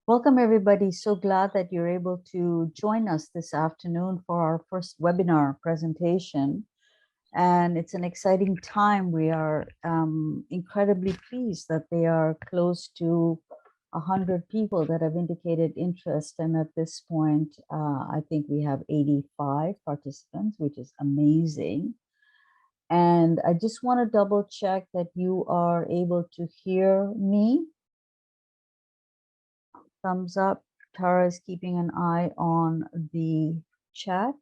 Welcome, everybody. So glad that you're able to join us this afternoon for our first webinar presentation. And it's an exciting time. We are incredibly pleased that they are close to 100 people that have indicated interest. And at this point, I think we have 85 participants, which is amazing. And I just want to double check that you are able to hear me. Thumbs up. Tara is keeping an eye on the chat.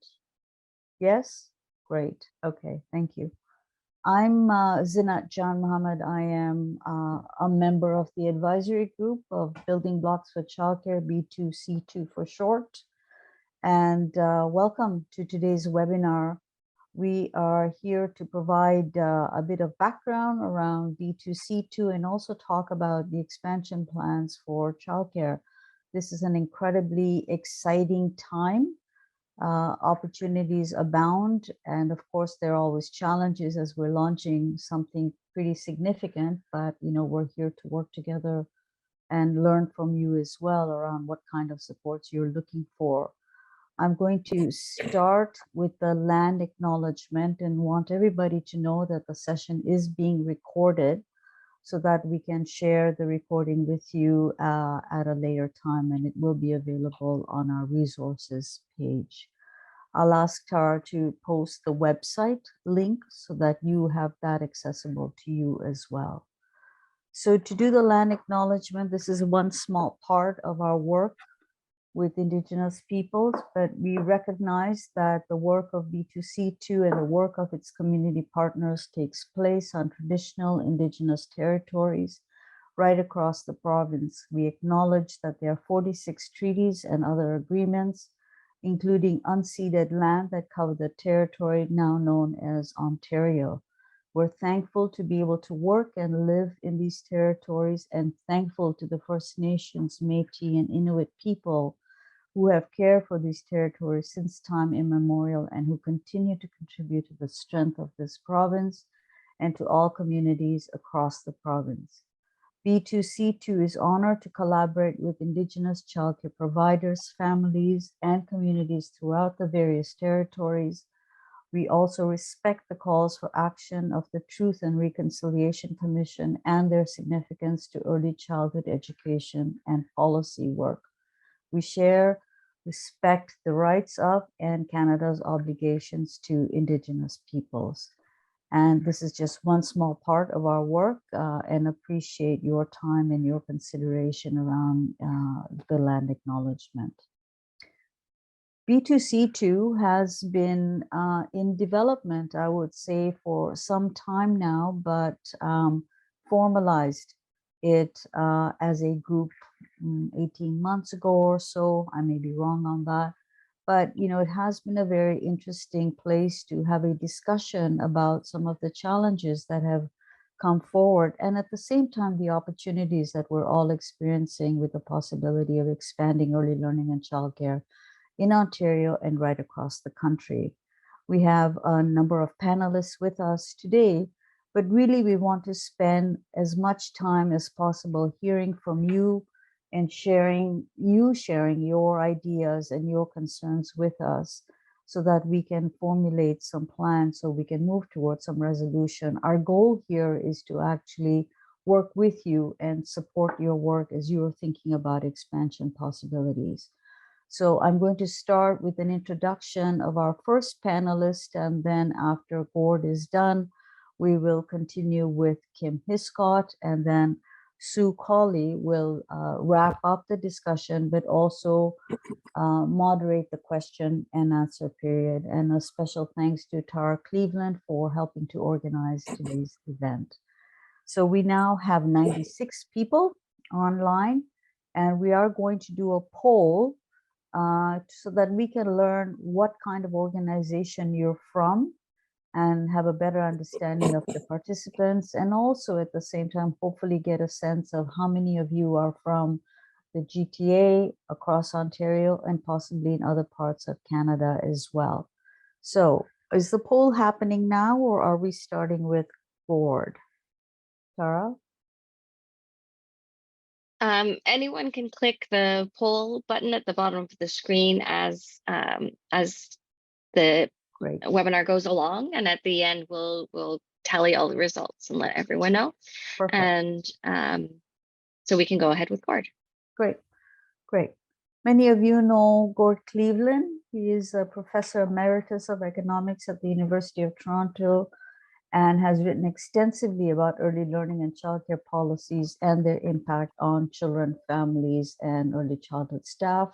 Yes? Great. Okay, thank you. I'm Zeenat Janmohamed. I am a member of the advisory group of Building Blocks for Childcare, B2C2 for short. And welcome to today's webinar. We are here to provide a bit of background around B2C2 and also talk about the expansion plans for childcare. This is an incredibly exciting time. Opportunities abound, and of course there are always challenges as we're launching something pretty significant, but we're here to work together and learn from you as well around what kind of supports you're looking for. I'm going to start with the land acknowledgement and want everybody to know that the session is being recorded so that we can share the recording with you at a later time, and it will be available on our resources page. I'll ask Tara to post the website link so that you have that accessible to you as well. So to do the land acknowledgement, this is one small part of our work with Indigenous peoples, but we recognize that the work of B2C2 and the work of its community partners takes place on traditional Indigenous territories right across the province. We acknowledge that there are 46 treaties and other agreements, including unceded land that cover the territory now known as Ontario. We're thankful to be able to work and live in these territories, and thankful to the First Nations, Métis, and Inuit people who have cared for these territories since time immemorial and who continue to contribute to the strength of this province and to all communities across the province. B2C2 is honored to collaborate with Indigenous childcare providers, families, and communities throughout the various territories. We also respect the calls for action of the Truth and Reconciliation Commission and their significance to early childhood education and policy work. We respect the rights of and Canada's obligations to Indigenous peoples. And this is just one small part of our work, and appreciate your time and your consideration around the land acknowledgement. B2C2 has been in development, I would say, for some time now, but formalized it as a group 18 months ago or so. I may be wrong on that, but it has been a very interesting place to have a discussion about some of the challenges that have come forward, and at the same time the opportunities that we're all experiencing with the possibility of expanding early learning and childcare in Ontario and right across the country. We have a number of panelists with us today, but really we want to spend as much time as possible hearing from you and sharing your ideas and your concerns with us so that we can formulate some plans so we can move towards some resolution. Our goal here is to actually work with you and support your work as you are thinking about expansion possibilities. So I'm going to start with an introduction of our first panelist, and then after Gord is done, we will continue with Kim Hiscott, and then Sue Colley will wrap up the discussion, but also moderate the question and answer period. And a special thanks to Tara Cleveland for helping to organize today's event. So we now have 96 people online, and we are going to do a poll so that we can learn what kind of organization you're from and have a better understanding of the participants, and also at the same time hopefully get a sense of how many of you are from the GTA across Ontario and possibly in other parts of Canada as well. So is the poll happening now, or are we starting with Gord? Tara? Anyone can click the poll button at the bottom of the screen as the Great. webinar goes along, and at the end we'll tally all the results and let everyone know. Perfect. And so we can go ahead with Gord. Great. Great. Many of you know Gord Cleveland. He is a professor emeritus of economics at the University of Toronto and has written extensively about early learning and childcare policies and their impact on children, families, and early childhood staff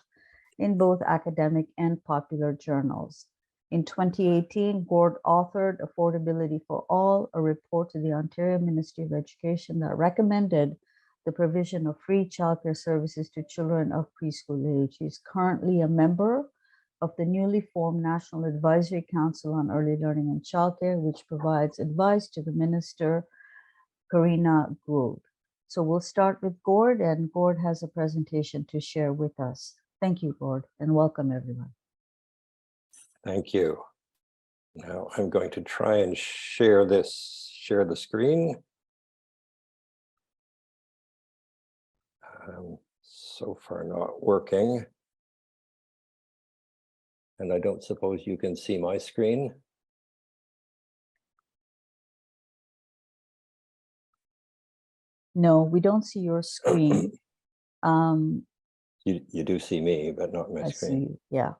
in both academic and popular journals. In 2018, Gord authored Affordability for All, a report to the Ontario Ministry of Education that recommended the provision of free childcare services to children of preschool age. He's currently a member of the newly formed National Advisory Council on Early Learning and Childcare, which provides advice to the Minister, Karina Gould. So we'll start with Gord, and Gord has a presentation to share with us. Thank you, Gord, and welcome everyone. Thank you. Now I'm going to try and share the screen. So far not working. And I don't suppose you can see my screen. No, we don't see your screen. You do see me, but not my I screen. see, yeah.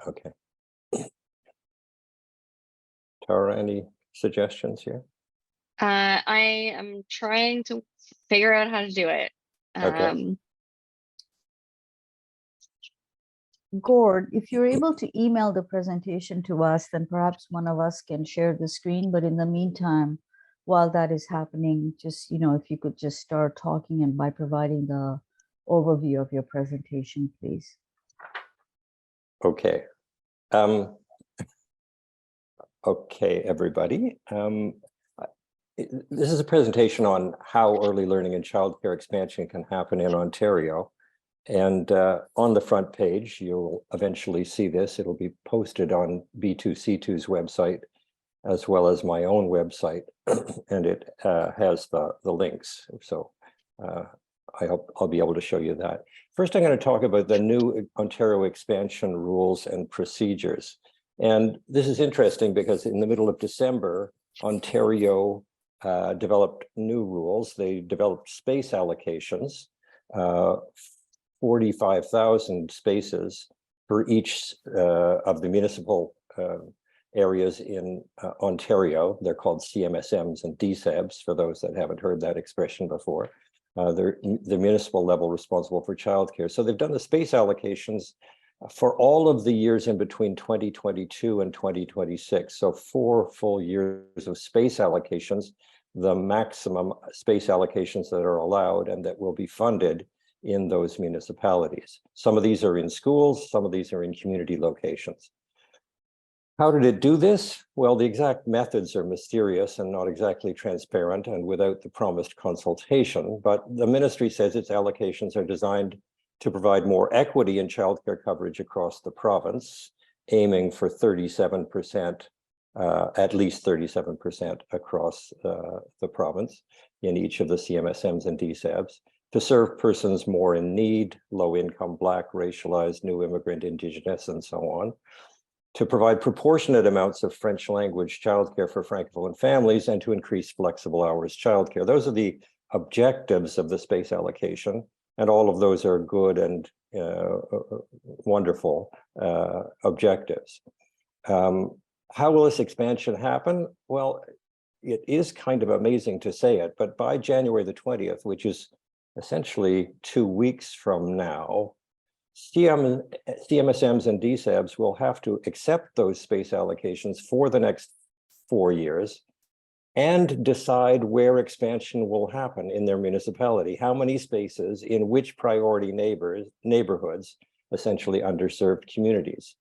Okay. Tara, any suggestions here? I am trying to figure out how to do it. Okay. Gord, if you're able to email the presentation to us, then perhaps one of us can share the screen. But in the meantime, while that is happening, just, if you could just start talking and by providing the overview of your presentation, please. Okay. Okay, everybody. This is a presentation on how early learning and childcare expansion can happen in Ontario. And on the front page, you'll eventually see this. It'll be posted on B2C2's website, as well as my own website, and it has the links. So I hope I'll be able to show you that. First, I'm going to talk about the new Ontario expansion rules and procedures. And this is interesting because in the middle of December, Ontario developed new rules. They developed space allocations, 45,000 spaces for each of the municipal areas in Ontario. They're called CMSMs and DSABs, for those that haven't heard that expression before. They're the municipal level responsible for childcare. So they've done the space allocations for all of the years in between 2022 and 2026. So 4 full years of space allocations, the maximum space allocations that are allowed and that will be funded in those municipalities. Some of these are in schools, some of these are in community locations. How did it do this? Well, the exact methods are mysterious and not exactly transparent and without the promised consultation, but the ministry says its allocations are designed to provide more equity in childcare coverage across the province, aiming for 37%, at least 37% across the province in each of the CMSMs and DSABs, to serve persons more in need, low income, Black, racialized, new immigrant, Indigenous, and so on, to provide proportionate amounts of French language childcare for Francophone families, and to increase flexible hours childcare. Those are the objectives of the space allocation, and all of those are good and wonderful objectives. How will this expansion happen? Well, it is kind of amazing to say it, but by January the 20th, which is essentially 2 weeks from now, CMSMs and DSABs will have to accept those space allocations for the next 4 years and decide where expansion will happen in their municipality, how many spaces in which priority neighborhoods, essentially underserved communities.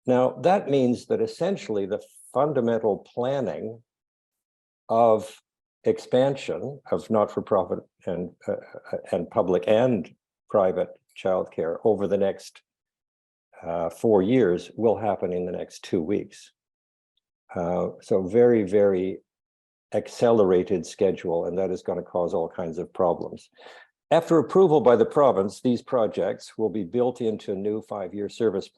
Now, that means that essentially the fundamental planning of expansion of not-for-profit and public and private childcare over the next 4 years will happen in the next 2 weeks. So very, very accelerated schedule, and that is going to cause all kinds of problems. After approval by the province, these projects will be built into new 5-year service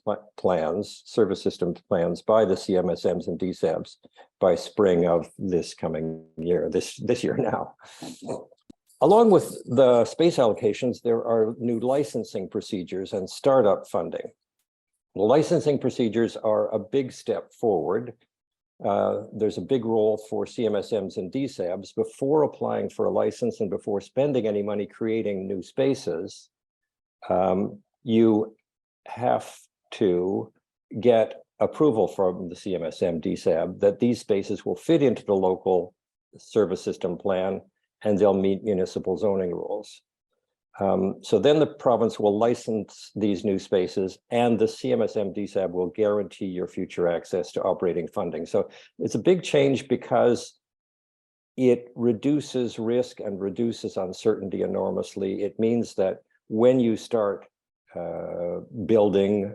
system plans by the CMSMs and DSABs by spring of this coming year, this year now. Along with the space allocations, there are new licensing procedures and startup funding. The licensing procedures are a big step forward. There's a big role for CMSMs and DSABs before applying for a license and before spending any money creating new spaces. You have to get approval from the CMSM DSAB that these spaces will fit into the local service system plan and they'll meet municipal zoning rules. So then the province will license these new spaces and the CMSM DSAB will guarantee your future access to operating funding. So it's a big change because it reduces risk and reduces uncertainty enormously. It means that when you start developing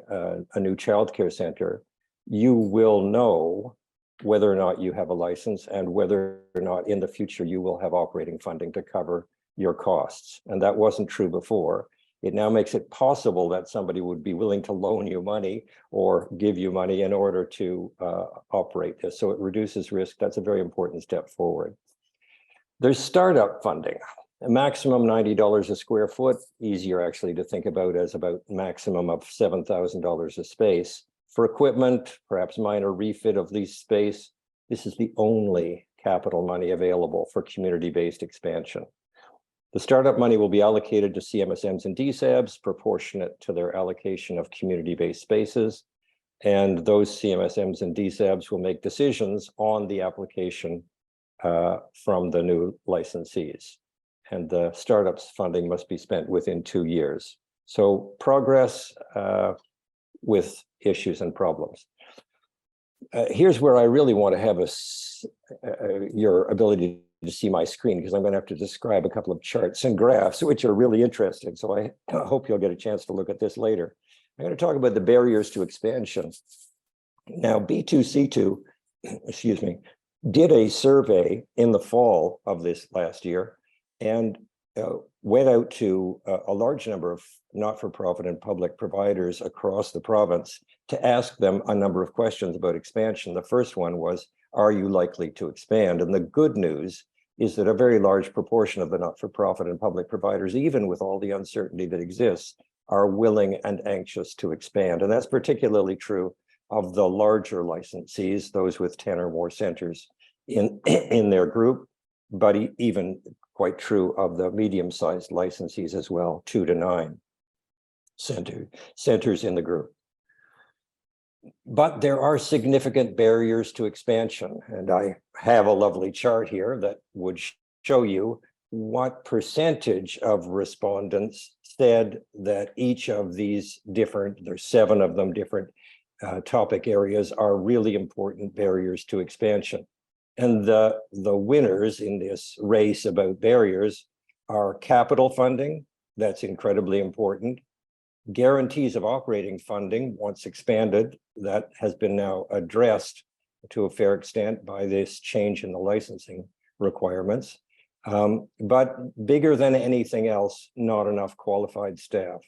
a new childcare center, you will know whether or not you have a license and whether or not in the future you will have operating funding to cover your costs. And that wasn't true before. It now makes it possible that somebody would be willing to loan you money or give you money in order to operate this. So it reduces risk. That's a very important step forward. There's startup funding, a maximum $90 a square foot, easier actually to think about as about maximum of $7,000 a space. For equipment, perhaps minor refit of leased space, this is the only capital money available for community-based expansion. The startup money will be allocated to CMSMs and DSABs proportionate to their allocation of community-based spaces. And those CMSMs and DSABs will make decisions on the application from the new licensees. And the startups funding must be spent within 2 years. So progress with issues and problems. Here's where I really want to have your ability to see my screen, because I'm going to have to describe a couple of charts and graphs, which are really interesting. So I hope you'll get a chance to look at this later. I'm going to talk about the barriers to expansion. Now, B2C2, excuse me, did a survey in the fall of this last year and went out to a large number of not-for-profit and public providers across the province to ask them a number of questions about expansion. The first one was, are you likely to expand? And the good news is that a very large proportion of the not-for-profit and public providers, even with all the uncertainty that exists, are willing and anxious to expand. And that's particularly true of the larger licensees, those with 10 or more centers in their group, but even quite true of the medium-sized licensees as well, 2 to 9 centers in the group. But there are significant barriers to expansion. And I have a lovely chart here that would show you what percentage of respondents said that each of these different, there's 7 of them, different topic areas are really important barriers to expansion. And the winners in this race about barriers are capital funding, that's incredibly important. Guarantees of operating funding, once expanded, that has been now addressed to a fair extent by this change in the licensing requirements. But bigger than anything else, not enough qualified staff.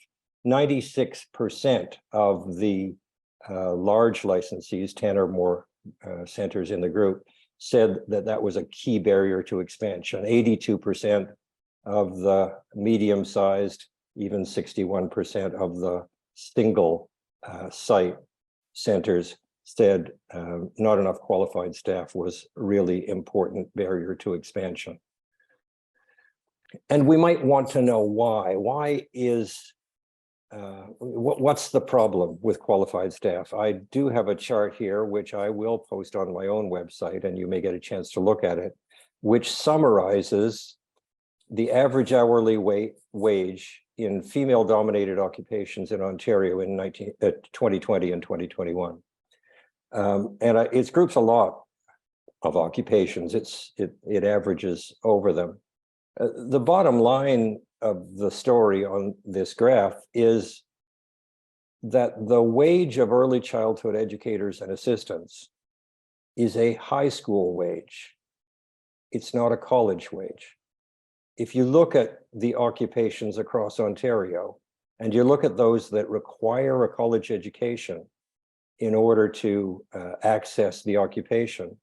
96% of the large licensees, 10 or more centers in the group, said that that was a key barrier to expansion. 82% of the medium-sized, even 61% of the single site centers said not enough qualified staff was really important barrier to expansion. And we might want to know why. Why is, what's the problem with qualified staff? I do have a chart here, which I will post on my own website, and you may get a chance to look at it, which summarizes the average hourly wage in female-dominated occupations in Ontario in 2020 and 2021. And it groups a lot of occupations. It averages over them. The bottom line of the story on this graph is that the wage of early childhood educators and assistants is a high school wage. It's not a college wage. if you look at the occupations across Ontario, and you look at those that require a college education in order to access the occupation,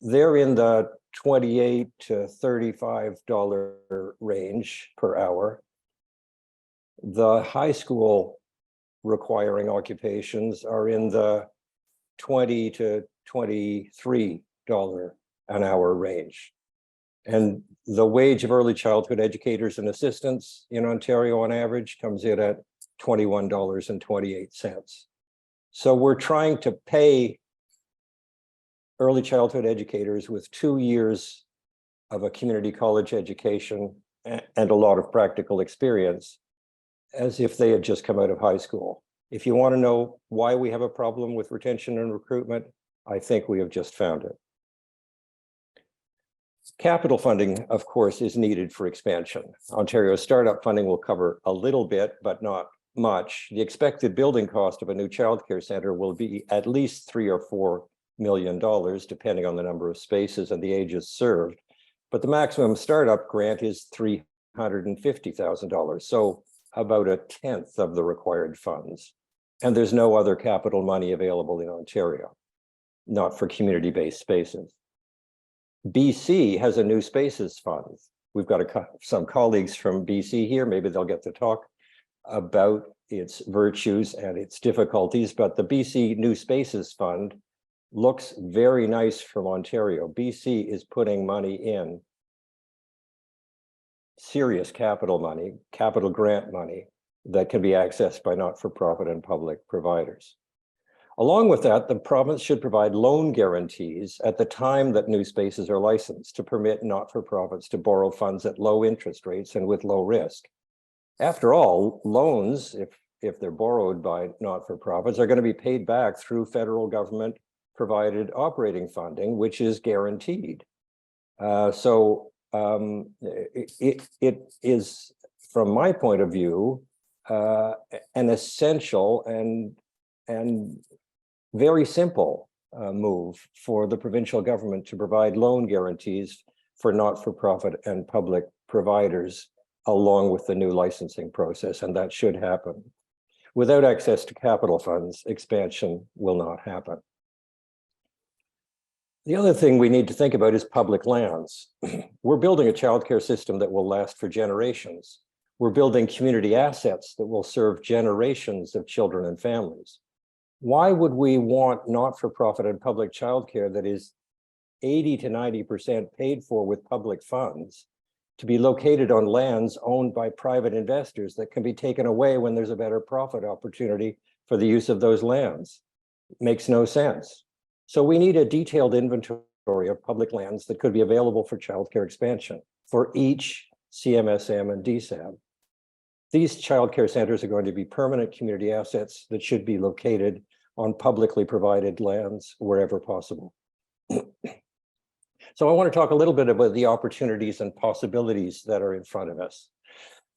they're in the $28 to $35 range per hour. The high school requiring occupations are in the $20 to $23 an hour range. And the wage of early childhood educators and assistants in Ontario on average comes in at $21.28. So we're trying to pay early childhood educators with 2 years of a community college education and a lot of practical experience as if they had just come out of high school. If you want to know why we have a problem with retention and recruitment, I think we have just found it. Capital funding, of course, is needed for expansion. Ontario's startup funding will cover a little bit, but not much. The expected building cost of a new childcare center will be at least $3 or $4 million, depending on the number of spaces and the ages served. But the maximum startup grant is $350,000, so about 1/10 of the required funds. And there's no other capital money available in Ontario, not for community-based spaces. BC has a new spaces fund. We've got some colleagues from BC here. Maybe they'll get to talk about its virtues and its difficulties, but the BC New Spaces Fund looks very nice from Ontario. BC is putting money in, serious capital money, capital grant money that can be accessed by not-for-profit and public providers. Along with that, the province should provide loan guarantees at the time that new spaces are licensed to permit not-for-profits to borrow funds at low interest rates and with low risk. After all, loans, if they're borrowed by not-for-profits, are going to be paid back through federal government provided operating funding, which is guaranteed. It is, from my point of view, an essential and very simple move for the provincial government to provide loan guarantees for not-for-profit and public providers along with the new licensing process, and that should happen. Without access to capital funds, expansion will not happen. The other thing we need to think about is public lands. We're building a childcare system that will last for generations. We're building community assets that will serve generations of children and families. Why would we want not-for-profit and public childcare that is 80 to 90% paid for with public funds to be located on lands owned by private investors that can be taken away when there's a better profit opportunity for the use of those lands? It makes no sense. So we need a detailed inventory of public lands that could be available for childcare expansion for each CMSM and DSAB. These childcare centers are going to be permanent community assets that should be located on publicly provided lands wherever possible. So I want to talk a little bit about the opportunities and possibilities that are in front of us.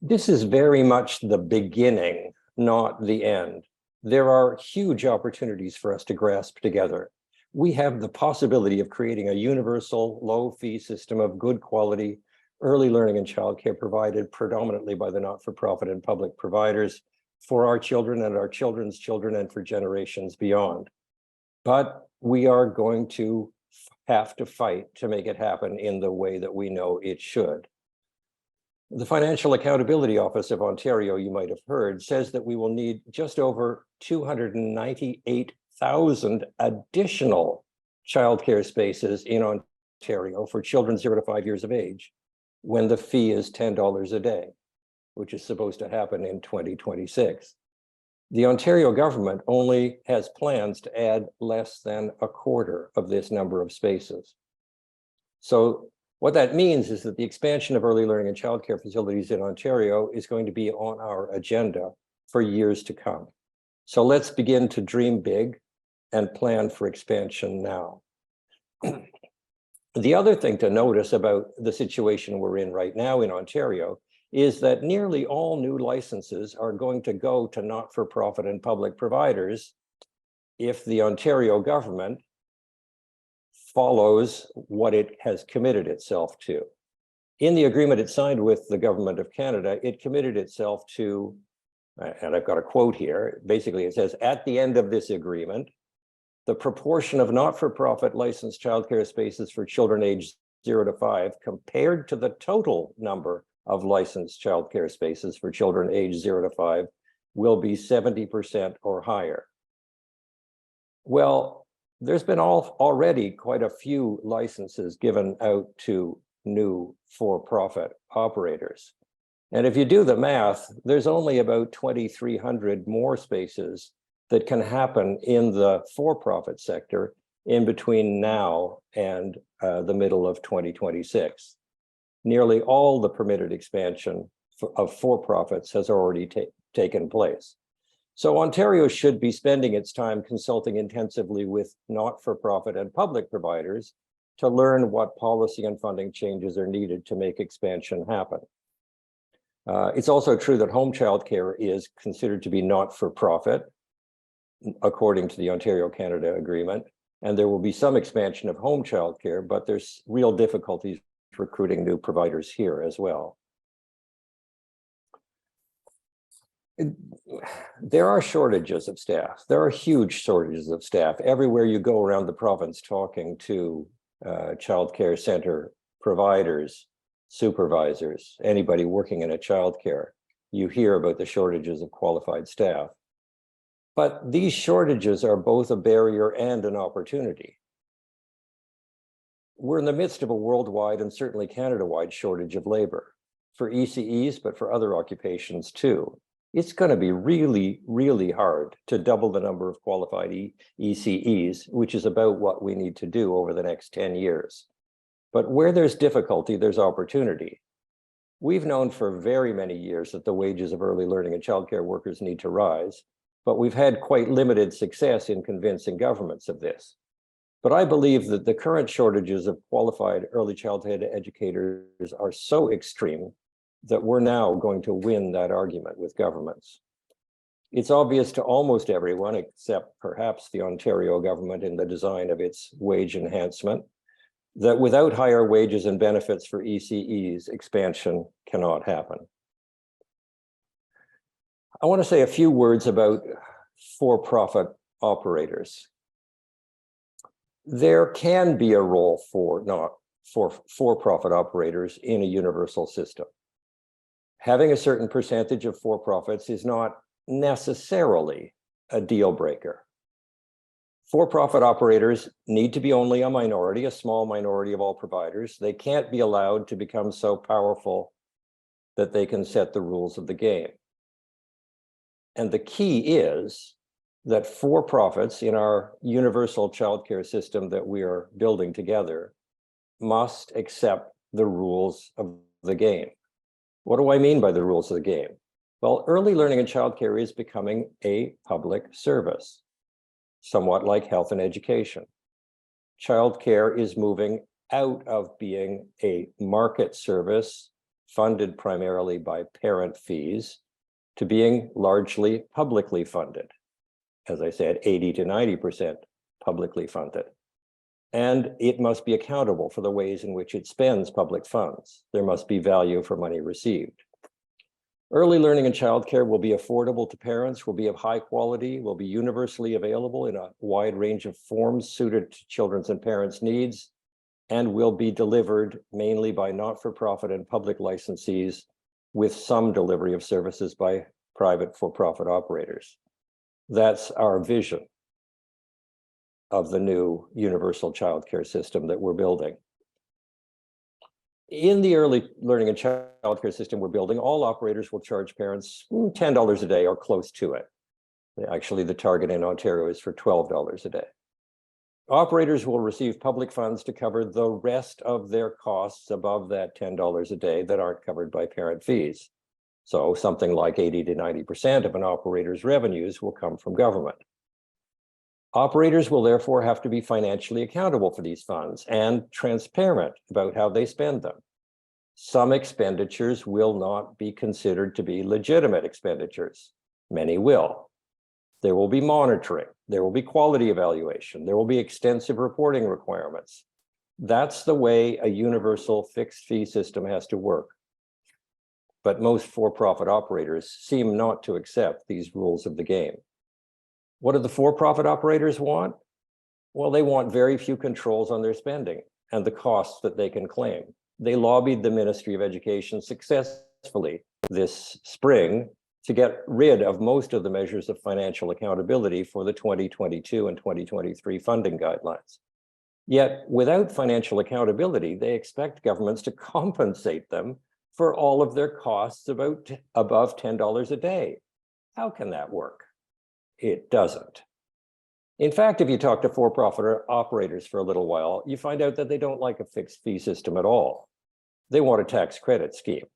This is very much the beginning, not the end. There are huge opportunities for us to grasp together. We have the possibility of creating a universal low-fee system of good quality early learning and childcare provided predominantly by the not-for-profit and public providers for our children and our children's children and for generations beyond. But we are going to have to fight to make it happen in the way that we know it should. The Financial Accountability Office of Ontario, you might have heard, says that we will need just over 298,000 additional childcare spaces in Ontario for children 0 to 5 years of age, when the fee is $10 a day, which is supposed to happen in 2026. The Ontario government only has plans to add less than a quarter of this number of spaces. So what that means is that the expansion of early learning and childcare facilities in Ontario is going to be on our agenda for years to come. So let's begin to dream big and plan for expansion now. The other thing to notice about the situation we're in right now in Ontario is that nearly all new licenses are going to go to not-for-profit and public providers if the Ontario government follows what it has committed itself to. In the agreement it signed with the government of Canada, it committed itself to, and I've got a quote here, basically it says, at the end of this agreement, the proportion of not-for-profit licensed childcare spaces for children aged 0 to 5 compared to the total number of licensed childcare spaces for children aged 0 to 5 will be 70% or higher. Well, there's been already quite a few licenses given out to new for-profit operators. And if you do the math, there's only about 2,300 more spaces that can happen in the for-profit sector in between now and the middle of 2026. Nearly all the permitted expansion of for-profits has already taken place. So Ontario should be spending its time consulting intensively with not-for-profit and public providers to learn what policy and funding changes are needed to make expansion happen. It's also true that home childcare is considered to be not-for-profit, according to the Ontario-Canada Agreement, and there will be some expansion of home childcare, but there's real difficulties recruiting new providers here as well. There are shortages of staff. There are huge shortages of staff everywhere you go around the province talking to childcare center providers, supervisors, anybody working in a childcare. You hear about the shortages of qualified staff. But these shortages are both a barrier and an opportunity. We're in the midst of a worldwide and certainly Canada-wide shortage of labor for ECEs, but for other occupations too. It's going to be really, really hard to double the number of qualified ECEs, which is about what we need to do over the next 10 years. But where there's difficulty, there's opportunity. We've known for very many years that the wages of early learning and childcare workers need to rise, but we've had quite limited success in convincing governments of this. But I believe that the current shortages of qualified early childhood educators are so extreme that we're now going to win that argument with governments. It's obvious to almost everyone, except perhaps the Ontario government in the design of its wage enhancement, that without higher wages and benefits for ECEs, expansion cannot happen. I want to say a few words about for-profit operators. There can be a role for for-profit operators in a universal system. Having a certain percentage of for-profits is not necessarily a deal breaker. For-profit operators need to be only a minority, a small minority of all providers. They can't be allowed to become so powerful that they can set the rules of the game. And the key is that for-profits in our universal childcare system that we are building together must accept the rules of the game. What do I mean by the rules of the game? Well, early learning and childcare is becoming a public service, somewhat like health and education. Childcare is moving out of being a market service funded primarily by parent fees to being largely publicly funded. As I said, 80 to 90% publicly funded. And it must be accountable for the ways in which it spends public funds. There must be value for money received. Early learning and childcare will be affordable to parents, will be of high quality, will be universally available in a wide range of forms suited to children's and parents' needs, and will be delivered mainly by not-for-profit and public licensees, with some delivery of services by private for-profit operators. That's our vision of the new universal childcare system that we're building. In the early learning and childcare system we're building, all operators will charge parents $10 a day or close to it. Actually, the target in Ontario is for $12 a day. Operators will receive public funds to cover the rest of their costs above that $10 a day that aren't covered by parent fees. So something like 80 to 90% of an operator's revenues will come from government. Operators will therefore have to be financially accountable for these funds and transparent about how they spend them. Some expenditures will not be considered to be legitimate expenditures. Many will. There will be monitoring. There will be quality evaluation. There will be extensive reporting requirements. That's the way a universal fixed fee system has to work. But most for-profit operators seem not to accept these rules of the game. What do the for-profit operators want? Well, they want very few controls on their spending and the costs that they can claim. They lobbied the Ministry of Education successfully this spring to get rid of most of the measures of financial accountability for the 2022 and 2023 funding guidelines. Yet without financial accountability, they expect governments to compensate them for all of their costs above $10 a day. How can that work? It doesn't. In fact, if you talk to for-profit operators for a little while, you find out that they don't like a fixed fee system at all. They want a tax credit scheme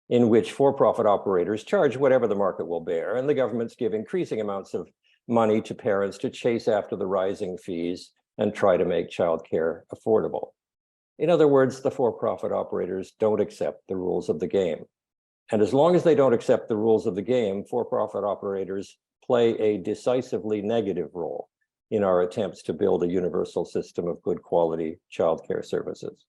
in which for-profit operators charge whatever the market will bear, and the governments give increasing amounts of money to parents to chase after the rising fees and try to make childcare affordable. In other words, the for-profit operators don't accept the rules of the game. And as long as they don't accept the rules of the game, for-profit operators play a decisively negative role in our attempts to build a universal system of good quality childcare services.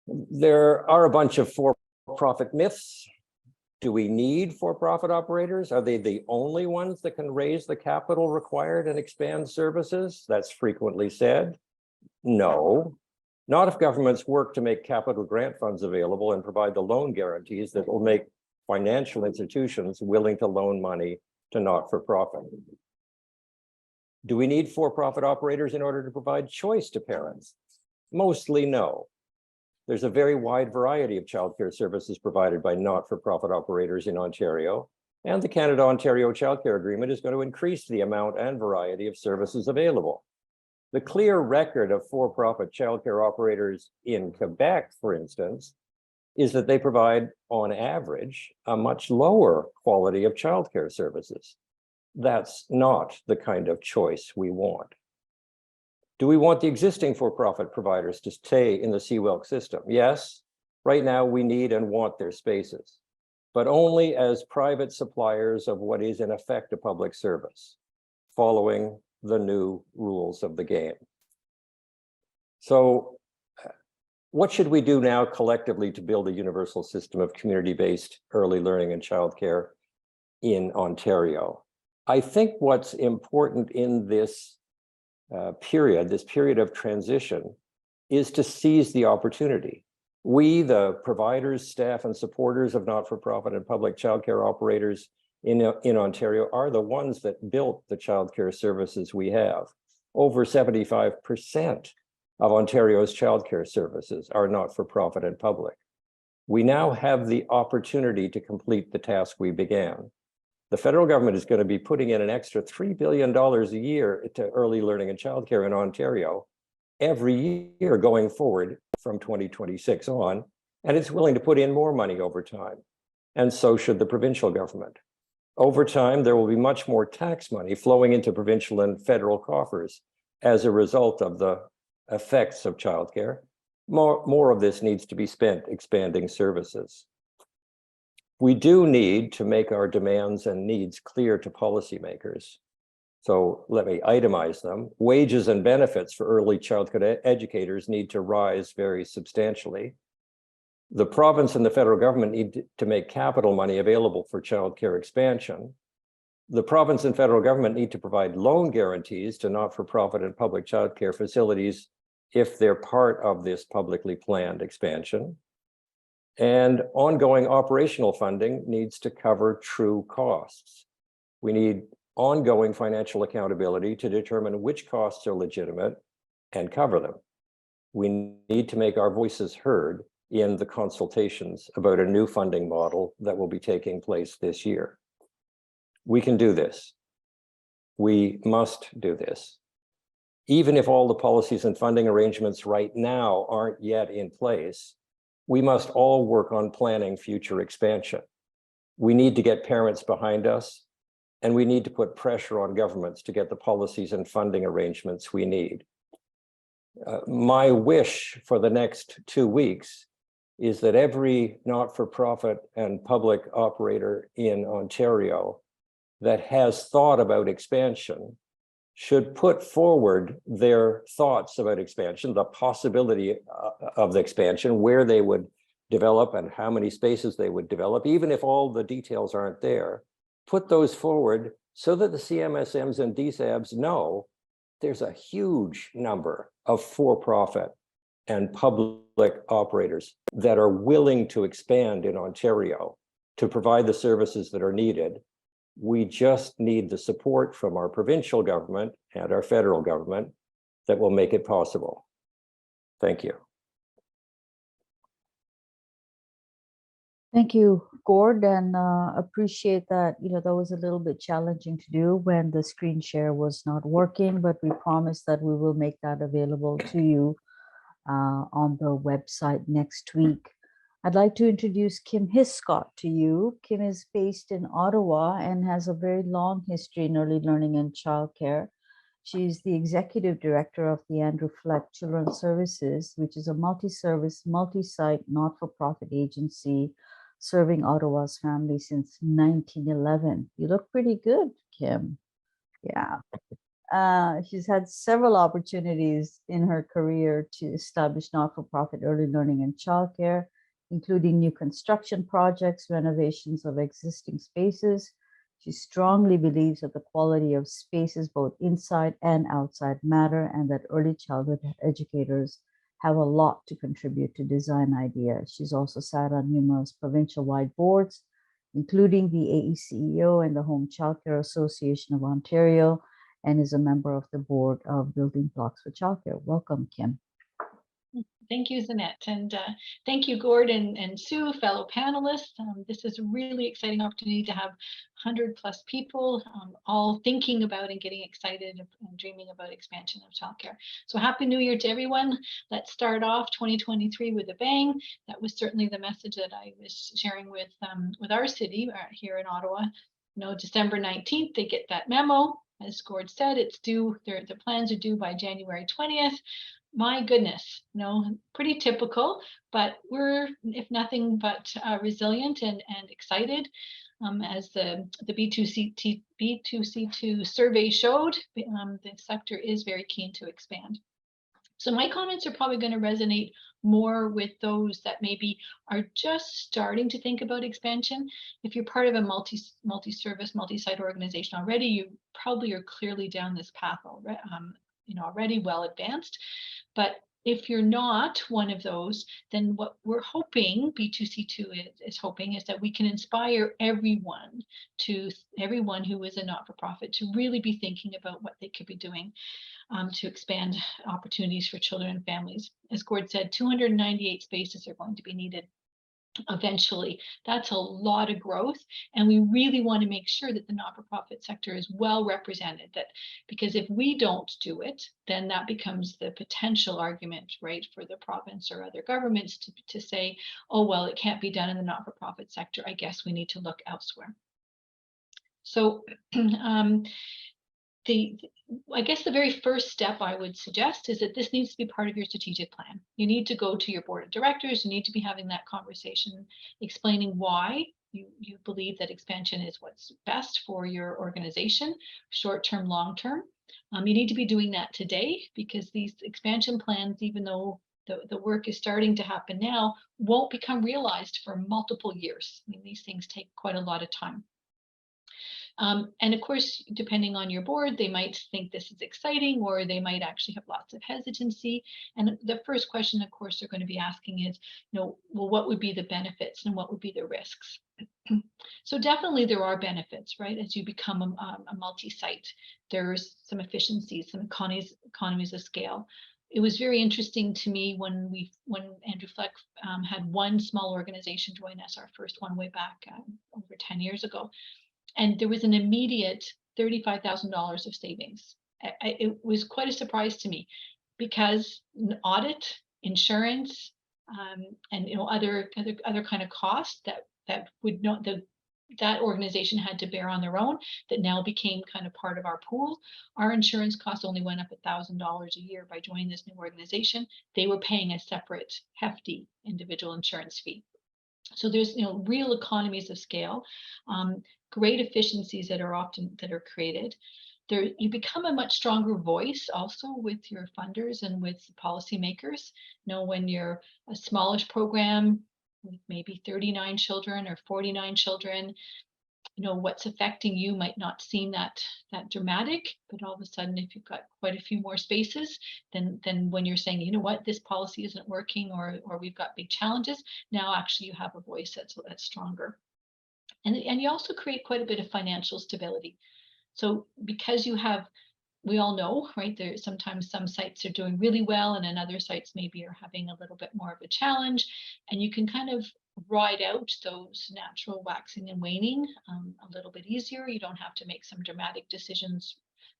There are a bunch of for-profit myths. Do we need for-profit operators? Are they the only ones that can raise the capital required and expand services? That's frequently said. No, not if governments work to make capital grant funds available and provide the loan guarantees that will make financial institutions willing to loan money to not-for-profit. Do we need for-profit operators in order to provide choice to parents? Mostly no. There's a very wide variety of childcare services provided by not-for-profit operators in Ontario, and the Canada-Ontario Childcare Agreement is going to increase the amount and variety of services available. The clear record of for-profit childcare operators in Quebec, for instance, is that they provide, on average, a much lower quality of childcare services. That's not the kind of choice we want. Do we want the existing for-profit providers to stay in the CWELCC system? Yes, right now we need and want their spaces, but only as private suppliers of what is in effect a public service, following the new rules of the game. So what should we do now collectively to build a universal system of community-based early learning and childcare in Ontario? I think what's important in this period of transition, is to seize the opportunity. We, the providers, staff, and supporters of not-for-profit and public childcare operators in Ontario are the ones that built the childcare services we have. Over 75% of Ontario's childcare services are not-for-profit and public. We now have the opportunity to complete the task we began. The federal government is going to be putting in an extra $3 billion a year to early learning and childcare in Ontario every year going forward from 2026 on, and it's willing to put in more money over time. And so should the provincial government. Over time, there will be much more tax money flowing into provincial and federal coffers as a result of the effects of childcare. More of this needs to be spent expanding services. We do need to make our demands and needs clear to policymakers. So let me itemize them. Wages and benefits for early childhood educators need to rise very substantially. The province and the federal government need to make capital money available for childcare expansion. The province and federal government need to provide loan guarantees to not-for-profit and public childcare facilities if they're part of this publicly planned expansion. And ongoing operational funding needs to cover true costs. We need ongoing financial accountability to determine which costs are legitimate and cover them. We need to make our voices heard in the consultations about a new funding model that will be taking place this year. We can do this. We must do this. Even if all the policies and funding arrangements right now aren't yet in place, we must all work on planning future expansion. We need to get parents behind us, and we need to put pressure on governments to get the policies and funding arrangements we need. My wish for the next 2 weeks is that every not-for-profit and public operator in Ontario that has thought about expansion should put forward their thoughts about expansion, the possibility of the expansion, where they would develop and how many spaces they would develop, even if all the details aren't there. Put those forward so that the CMSMs and DSABs know there's a huge number of for-profit and public operators that are willing to expand in Ontario to provide the services that are needed. We just need the support from our provincial government and our federal government that will make it possible. Thank you. Thank you, Gord, and appreciate that. That was a little bit challenging to do when the screen share was not working, but we promise that we will make that available to you on the website next week. I'd like to introduce Kim Hiscott to you. Kim is based in Ottawa and has a very long history in early learning and childcare. She's the executive director of the Andrew Fleck Children's Services, which is a multi-service, multi-site, not-for-profit agency serving Ottawa's families since 1911. You look pretty good, Kim. Yeah. She's had several opportunities in her career to establish not-for-profit early learning and childcare, including new construction projects, renovations of existing spaces. She strongly believes that the quality of spaces, both inside and outside, matter, and that early childhood educators have a lot to contribute to design ideas. She's also sat on numerous provincial-wide boards, including the AECEO and the Home Childcare Association of Ontario, and is a member of the board of Building Blocks for Childcare. Welcome, Kim. Thank you, Zeenat, and thank you, Gord and Sue, fellow panelists. This is a really exciting opportunity to have 100+ people all thinking about and getting excited and dreaming about expansion of childcare. So Happy New Year to everyone. Let's start off 2023 with a bang. That was certainly the message that I was sharing with our city here in Ottawa. December 19th, they get that memo. As Gord said, it's due, the plans are due by January 20th. My goodness, pretty typical, but we're, if nothing but resilient and excited. As the B2C2 survey showed, the sector is very keen to expand. So my comments are probably going to resonate more with those that maybe are just starting to think about expansion. If you're part of a multi-service, multi-site organization already, you probably are clearly down this path already, already well advanced. But if you're not one of those, then what we're hoping, B2C2 is hoping, is that we can inspire everyone who is a not-for-profit to really be thinking about what they could be doing to expand opportunities for children and families. As Gord said, 298 spaces are going to be needed eventually. That's a lot of growth, and we really want to make sure that the not-for-profit sector is well represented, because if we don't do it, then that becomes the potential argument, right, for the province or other governments to say, oh, well, it can't be done in the not-for-profit sector. I guess we need to look elsewhere. So I guess the very first step I would suggest is that this needs to be part of your strategic plan. You need to go to your board of directors. You need to be having that conversation, explaining why you believe that expansion is what's best for your organization, short-term, long-term. You need to be doing that today, because these expansion plans, even though the work is starting to happen now, won't become realized for multiple years. I mean, these things take quite a lot of time. And of course, depending on your board, they might think this is exciting, or they might actually have lots of hesitancy. And the first question, of course, they're going to be asking is, well, what would be the benefits and what would be the risks? So definitely there are benefits, right? As you become a multi-site, there's some efficiencies, some economies of scale. It was very interesting to me when Andrew Fleck had one small organization join us, our first one way back over 10 years ago. And there was an immediate $35,000 of savings. It was quite a surprise to me, because audit, insurance, and other kind of costs that would not that organization had to bear on their own, that now became kind of part of our pool. Our insurance costs only went up $1,000 a year by joining this new organization. They were paying a separate hefty individual insurance fee. So there's real economies of scale, great efficiencies that are created. you become a much stronger voice also with your funders and with policymakers. You know, when you're a smallish program with maybe 39 children or 49 children, you know, what's affecting you might not seem that dramatic, but all of a sudden, if you've got quite a few more spaces, then when you're saying, you know what, this policy isn't working, or we've got big challenges, now actually you have a voice that's stronger. And you also create quite a bit of financial stability. So because you have, we all know, right, there sometimes some sites are doing really well, and then other sites maybe are having a little bit more of a challenge, and you can kind of ride out those natural waxing and waning a little bit easier. You don't have to make some dramatic decisions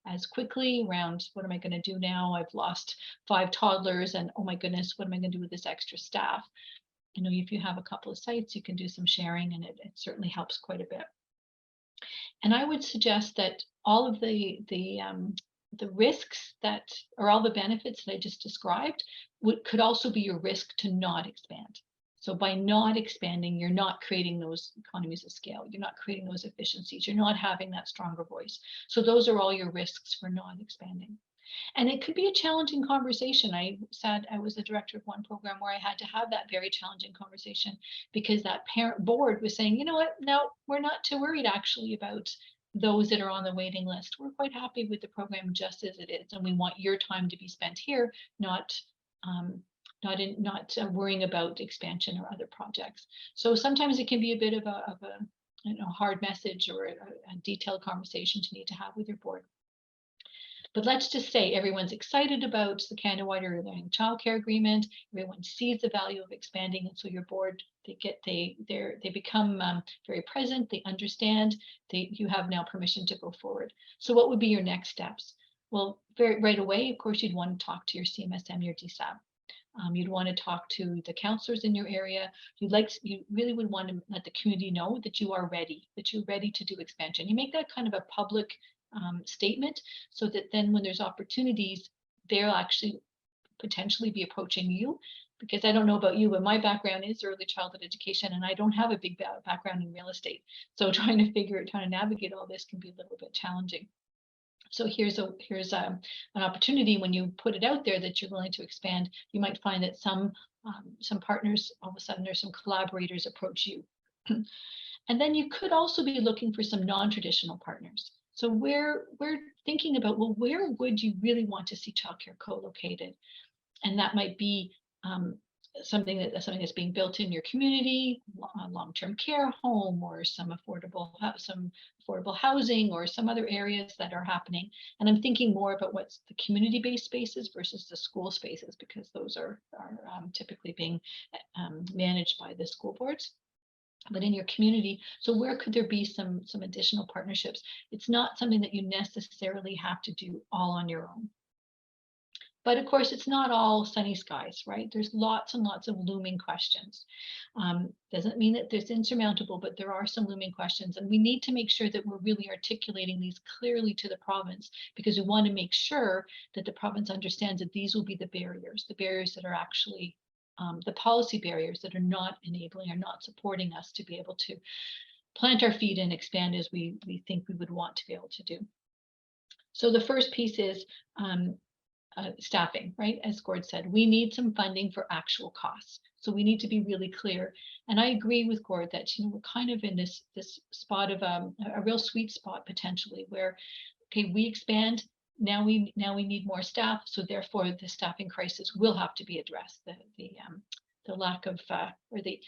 as quickly around, what am I going to do now? I've lost 5 toddlers, and oh my goodness, what am I going to do with this extra staff? You know, if you have a couple of sites, you can do some sharing, and it certainly helps quite a bit. And I would suggest that all of the risks that, or all the benefits that I just described, could also be your risk to not expand. So by not expanding, you're not creating those economies of scale. You're not creating those efficiencies. You're not having that stronger voice. So those are all your risks for not expanding. And it could be a challenging conversation. I was the director of one program where I had to have that very challenging conversation, because that parent board was saying, you know what, no, we're not too worried actually about those that are on the waiting list. We're quite happy with the program just as it is, and we want your time to be spent here, not worrying about expansion or other projects. So sometimes it can be a bit of a hard message, or a detailed conversation to need to have with your board. But let's just say everyone's excited about the Canada Wide Early Learning Childcare Agreement. Everyone sees the value of expanding, and so your board, they become very present. They understand. You have now permission to go forward. So what would be your next steps? Well, right away, of course, you'd want to talk to your CMSM, your DSAB. You'd want to talk to the counselors in your area. You really would want to let the community know that you are ready, that you're ready to do expansion. You make that kind of a public statement, so that then when there's opportunities, they'll actually potentially be approaching you. Because I don't know about you, but my background is early childhood education, and I don't have a big background in real estate. So trying to navigate all this can be a little bit challenging. So here's an opportunity. When you put it out there that you're willing to expand, you might find that some partners, all of a sudden there's some collaborators approach you. And then you could also be looking for some non-traditional partners. So we're thinking about, well, where would you really want to see childcare co-located? And that might be something that's being built in your community, a long-term care home, or some affordable housing, or some other areas that are happening. And I'm thinking more about what's the community-based spaces versus the school spaces, because those are typically being managed by the school boards. But in your community, so where could there be some additional partnerships? It's not something that you necessarily have to do all on your own. But of course, it's not all sunny skies, right? There's lots and lots of looming questions. Doesn't mean that there's insurmountable, but there are some looming questions. And we need to make sure that we're really articulating these clearly to the province, because we want to make sure that the province understands that these will be the barriers that are actually the policy barriers that are not enabling or not supporting us to be able to plant our feet and expand as we think we would want to be able to do. So the first piece is staffing, right? As Gord said, we need some funding for actual costs. So we need to be really clear. And I agree with Gord that, you know, we're kind of in this spot of a real sweet spot potentially, where, okay, we expand. Now we need more staff, so therefore the staffing crisis will have to be addressed. The lack of or the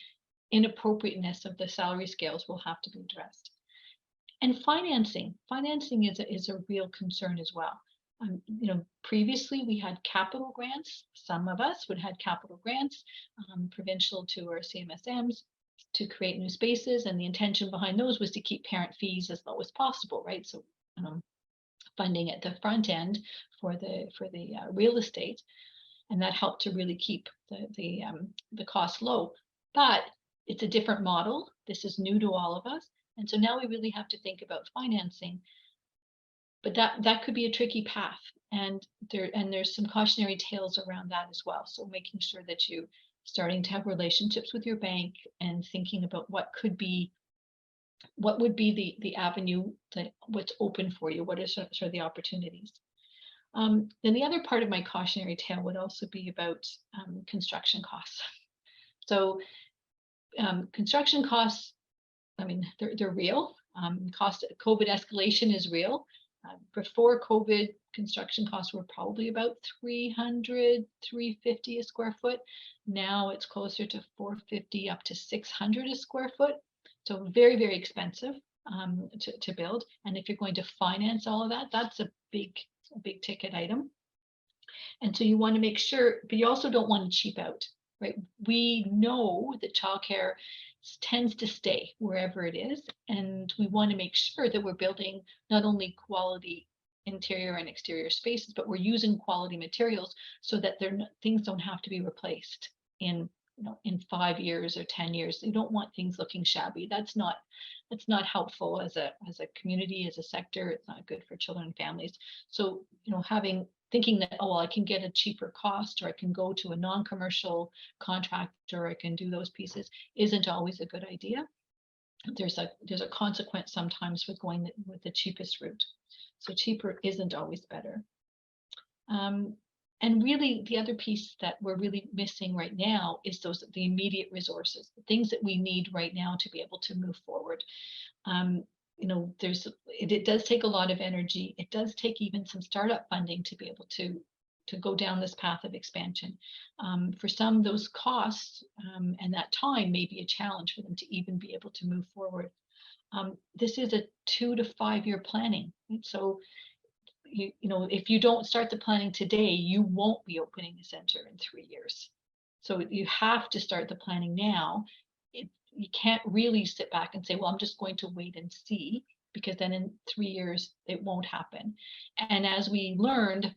inappropriateness of the salary scales will have to be addressed. And financing is a real concern as well. You know, previously we had capital grants. Some of us would have had capital grants, provincial to our CMSMs, to create new spaces, and the intention behind those was to keep parent fees as low as possible, right? So funding at the front end for the real estate, and that helped to really keep the cost low. But it's a different model. This is new to all of us, and so now we really have to think about financing. But that could be a tricky path, and there's some cautionary tales around that as well. So making sure that you starting to have relationships with your bank and thinking about what could be what would be the avenue, what's open for you? What are sort of the opportunities? Then the other part of my cautionary tale would also be about construction costs. So construction costs, I mean, they're real. COVID escalation is real. Before COVID, construction costs were probably about $300, $350 a square foot. Now it's closer to $450 up to $600 a square foot. So very, very expensive to build. And if you're going to finance all of that, that's a big ticket item. And so you want to make sure, but you also don't want to cheap out, right? We know that childcare tends to stay wherever it is, and we want to make sure that we're building not only quality interior and exterior spaces, but we're using quality materials so that things don't have to be replaced in 5 years or 10 years. You don't want things looking shabby. That's not helpful as a community, as a sector. It's not good for children and families. So thinking that, oh, well, I can get a cheaper cost, or I can go to a non-commercial contractor, I can do those pieces, isn't always a good idea. There's a consequence sometimes with going with the cheapest route. So cheaper isn't always better. And really, the other piece that we're really missing right now is the immediate resources, the things that we need right now to be able to move forward. It does take a lot of energy. It does take even some startup funding to be able to go down this path of expansion. For some, those costs and that time may be a challenge for them to even be able to move forward. This is a 2 to 5 year planning. So, if you don't start the planning today, you won't be opening a center in 3 years. So you have to start the planning now. You can't really sit back and say, well, I'm just going to wait and see, because then in 3 years, it won't happen. And as we learned,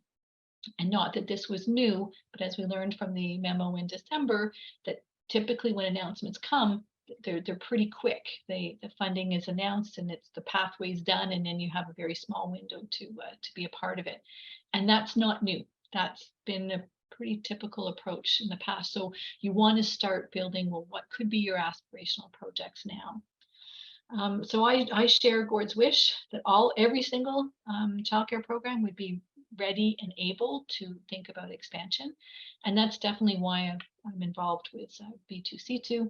and not that this was new, but as we learned from the memo in December, that typically when announcements come, they're pretty quick. The funding is announced and it's the pathway's done, and then you have a very small window to be a part of it. And that's not new. That's been a pretty typical approach in the past. So you want to start building, well, what could be your aspirational projects now? So I share Gord's wish that every single childcare program would be ready and able to think about expansion. And that's definitely why I'm involved with B2C2.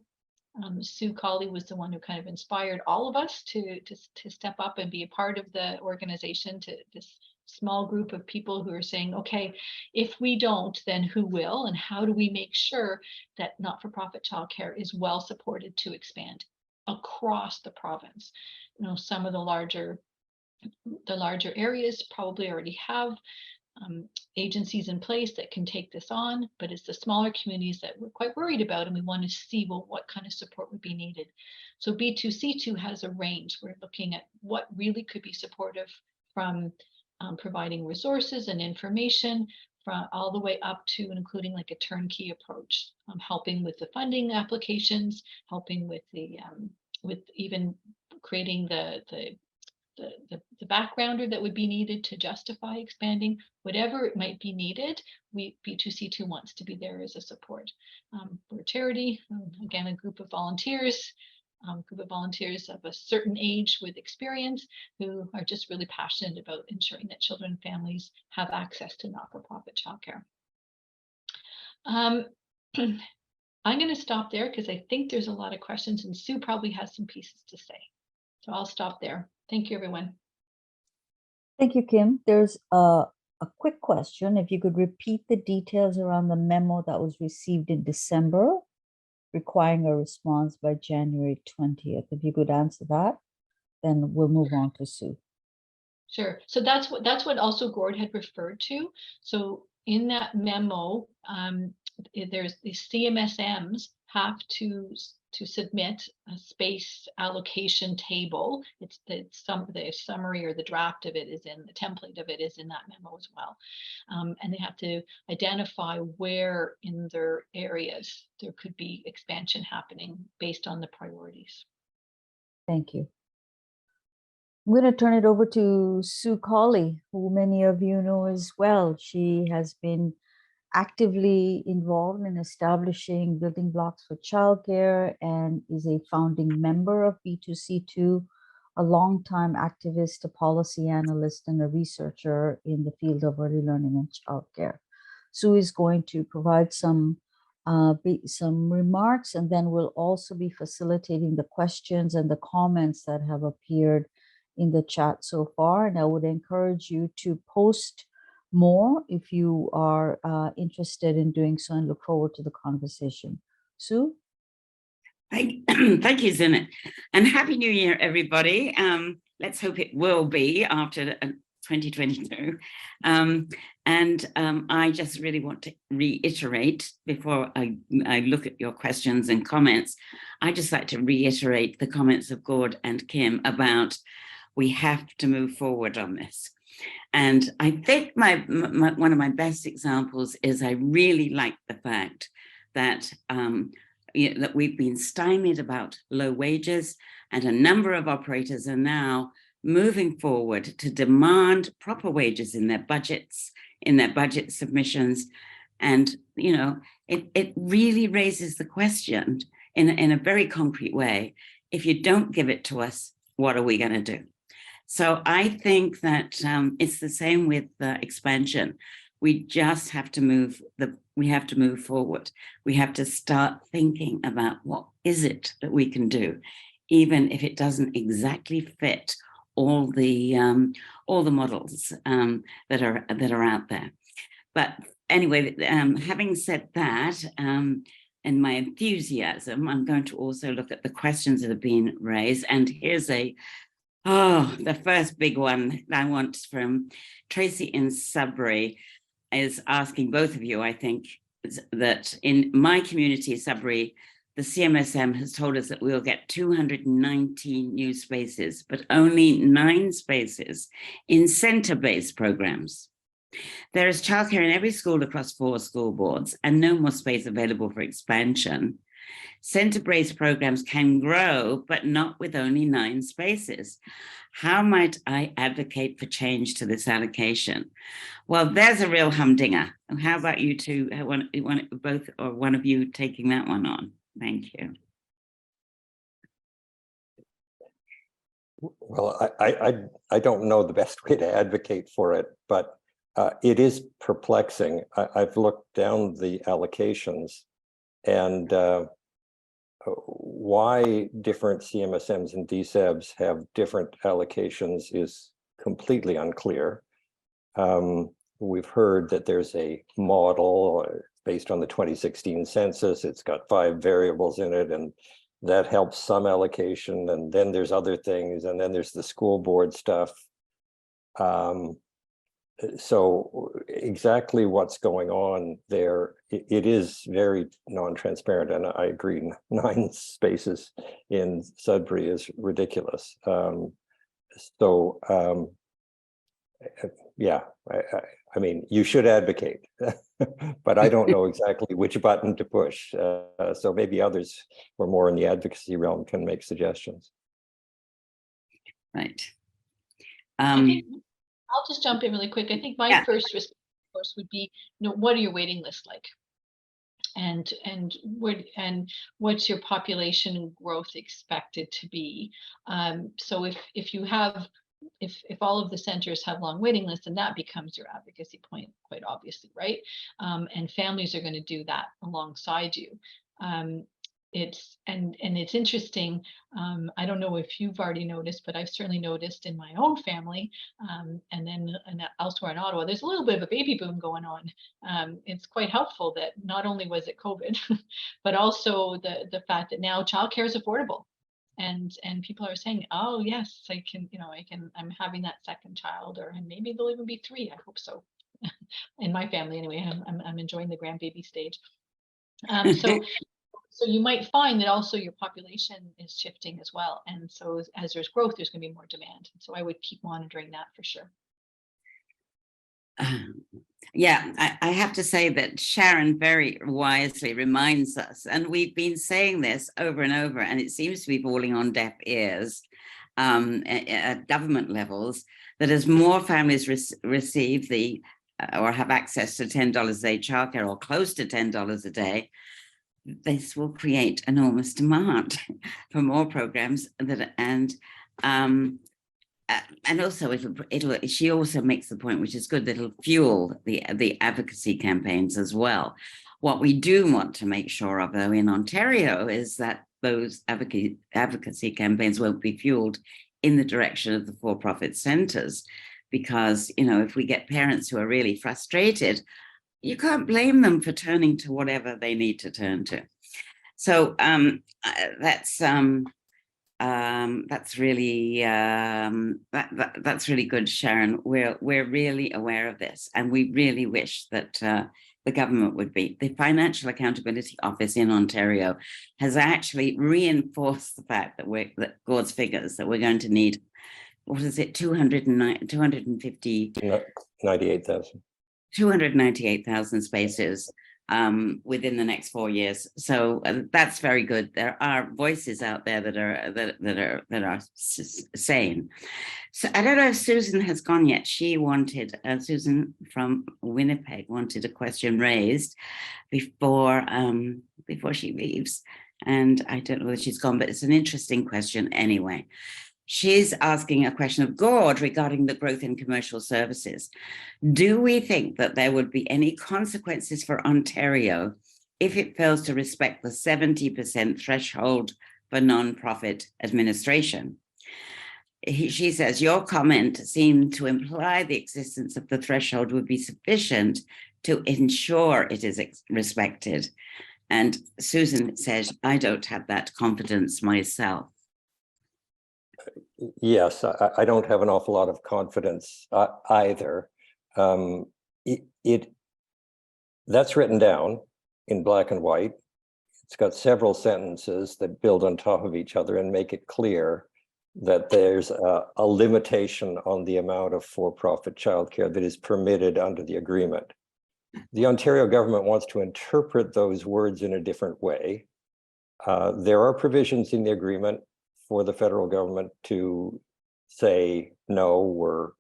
Sue Colley was the one who kind of inspired all of us to step up and be a part of the organization, to this small group of people who are saying, okay, if we don't, then who will? And how do we make sure that not-for-profit childcare is well supported to expand across the province? Some of the larger areas probably already have agencies in place that can take this on, but it's the smaller communities that we're quite worried about, and we want to see, well, what kind of support would be needed. So B2C2 has a range. We're looking at what really could be supportive, from providing resources and information, from all the way up to and including like a turnkey approach, helping with the funding applications, helping with with even creating the backgrounder that would be needed to justify expanding. Whatever it might be needed, B2C2 wants to be there as a support. We're a charity, again, a group of volunteers of a certain age with experience, who are just really passionate about ensuring that children and families have access to not-for-profit childcare. I'm going to stop there because I think there's a lot of questions, and Sue probably has some pieces to say. So I'll stop there. Thank you, everyone. Thank you, Kim. There's a quick question. If you could repeat the details around the memo that was received in December, requiring a response by January 20th. If you could answer that, then we'll move on to Sue. Sure. So that's what also Gord had referred to. So in that memo, there's the CMSMs have to submit a space allocation table. It's the summary or the draft of it is in the template of it is in that memo as well. And they have to identify where in their areas there could be expansion happening based on the priorities. Thank you. I'm going to turn it over to Sue Colley, who many of you know as well. She has been actively involved in establishing building blocks for childcare and is a founding member of B2C2, a longtime activist, a policy analyst, and a researcher in the field of early learning and childcare. Sue is going to provide some remarks, and then we'll also be facilitating the questions and the comments that have appeared in the chat so far. And I would encourage you to post more if you are interested in doing so, and look forward to the conversation. Sue? Thank you, Zeenat. And Happy New Year, everybody. Let's hope it will be after 2022. I just really want to reiterate, before I look at your questions and comments, I just like to reiterate the comments of Gord and Kim about we have to move forward on this. And I think one of my best examples is I really like the fact that that we've been stymied about low wages, and a number of operators are now moving forward to demand proper wages in their budgets, in their budget submissions. And, you know, it really raises the question in a very concrete way: if you don't give it to us, what are we going to do? So I think that it's the same with expansion. We just have to move forward. We have to start thinking about what is it that we can do, even if it doesn't exactly fit all the models that are out there. But anyway, having said that, and my enthusiasm, I'm going to also look at the questions that have been raised. And here's the first big one I want from Tracy in Sudbury, is asking both of you, I think, that in my community, Sudbury, the CMSM has told us that we'll get 219 new spaces, but only 9 spaces in centre-based programs. There is childcare in every school across 4 school boards and no more space available for expansion. Centre-based programs can grow, but not with only 9 spaces. How might I advocate for change to this allocation? Well, there's a real humdinger. How about you two, both or one of you taking that one on? Thank you. Well, I don't know the best way to advocate for it, but it is perplexing. I've looked down the allocations, and why different CMSMs and DSABs have different allocations is completely unclear. We've heard that there's a model based on the 2016 census. It's got 5 variables in it, and that helps some allocation. And then there's other things, and then there's the school board stuff. So exactly what's going on there, it is very non-transparent, and I agree, 9 spaces in Sudbury is ridiculous. Yeah, I mean, you should advocate, but I don't know exactly which button to push. So maybe others who are more in the advocacy realm can make suggestions. Right. I'll just jump in really quick. I think my first response, of course, would be, what are your waiting lists like? And what's your population growth expected to be? So if you have, if all of the centers have long waiting lists, and that becomes your advocacy point, quite obviously, right? And families are going to do that alongside you. It's interesting. I don't know if you've already noticed, but I've certainly noticed in my own family, and elsewhere in Ottawa, there's a little bit of a baby boom going on. It's quite helpful that not only was it COVID, but also the fact that now childcare is affordable, and people are saying, oh yes, I can, I'm having that second child, and maybe there'll even be 3. I hope so. In my family, anyway, I'm enjoying the grandbaby stage. So you might find that also your population is shifting as well. And so as there's growth, there's going to be more demand. So I would keep monitoring that for sure. Yeah, I have to say that Sharon very wisely reminds us, and we've been saying this over and over, and it seems to be falling on deaf ears at government levels, that as more families receive the or have access to $10 a day childcare or close to $10 a day, this will create enormous demand for more programs and also she also makes the point, which is good, that it'll fuel the advocacy campaigns as well. What we do want to make sure of, though, in Ontario is that those advocacy campaigns won't be fueled in the direction of the for-profit centres, because, you know, if we get parents who are really frustrated, you can't blame them for turning to whatever they need to turn to. So that's really good, Sharon. We're really aware of this, and we really wish that the government would be. The Financial Accountability Office in Ontario has actually reinforced the fact that Gord's figures that we're going to need, what is it, 298,000 spaces within the next 4 years. So that's very good. There are voices out there that are saying. So I don't know if Susan has gone yet. She wanted, Susan from Winnipeg wanted a question raised before she leaves. And I don't know whether she's gone, but it's an interesting question anyway. She's asking a question of Gord regarding the growth in commercial services. Do we think that there would be any consequences for Ontario if it fails to respect the 70% threshold for non-profit administration? She says, your comment seemed to imply the existence of the threshold would be sufficient to ensure it is respected. And Susan says, I don't have that confidence myself. Yes, I don't have an awful lot of confidence either. That's written down in black and white. It's got several sentences that build on top of each other and make it clear that there's a limitation on the amount of for-profit childcare that is permitted under the agreement. The Ontario government wants to interpret those words in a different way. There are provisions in the agreement for the federal government to say, no,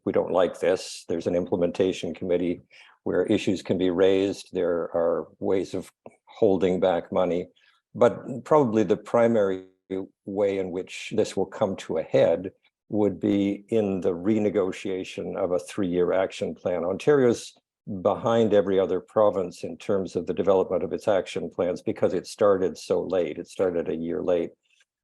we don't like this. There's an implementation committee where issues can be raised. There are ways of holding back money, but probably the primary way in which this will come to a head would be in the renegotiation of a 3-year action plan. Ontario's behind every other province in terms of the development of its action plans because it started so late. It started a year late.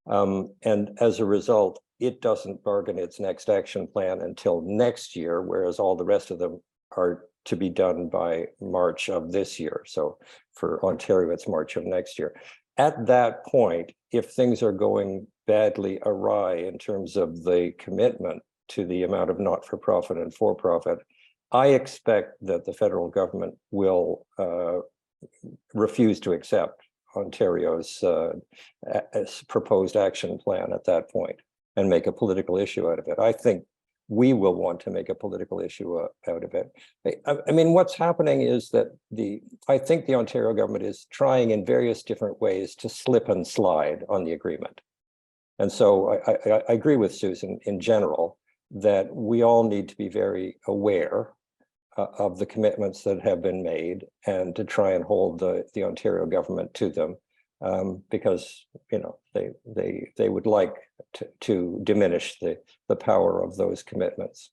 And as a result, it doesn't bargain its next action plan until next year, whereas all the rest of them are to be done by March of this year. So for Ontario, it's March of next year. At that point, if things are going badly awry in terms of the commitment to the amount of not-for-profit and for-profit, I expect that the federal government will refuse to accept Ontario's proposed action plan at that point and make a political issue out of it. I think we will want to make a political issue out of it. I mean, what's happening is that I think the Ontario government is trying in various different ways to slip and slide on the agreement. And so I agree with Susan in general that we all need to be very aware of the commitments that have been made and to try and hold the Ontario government to them, because, you know, they would like to diminish the power of those commitments.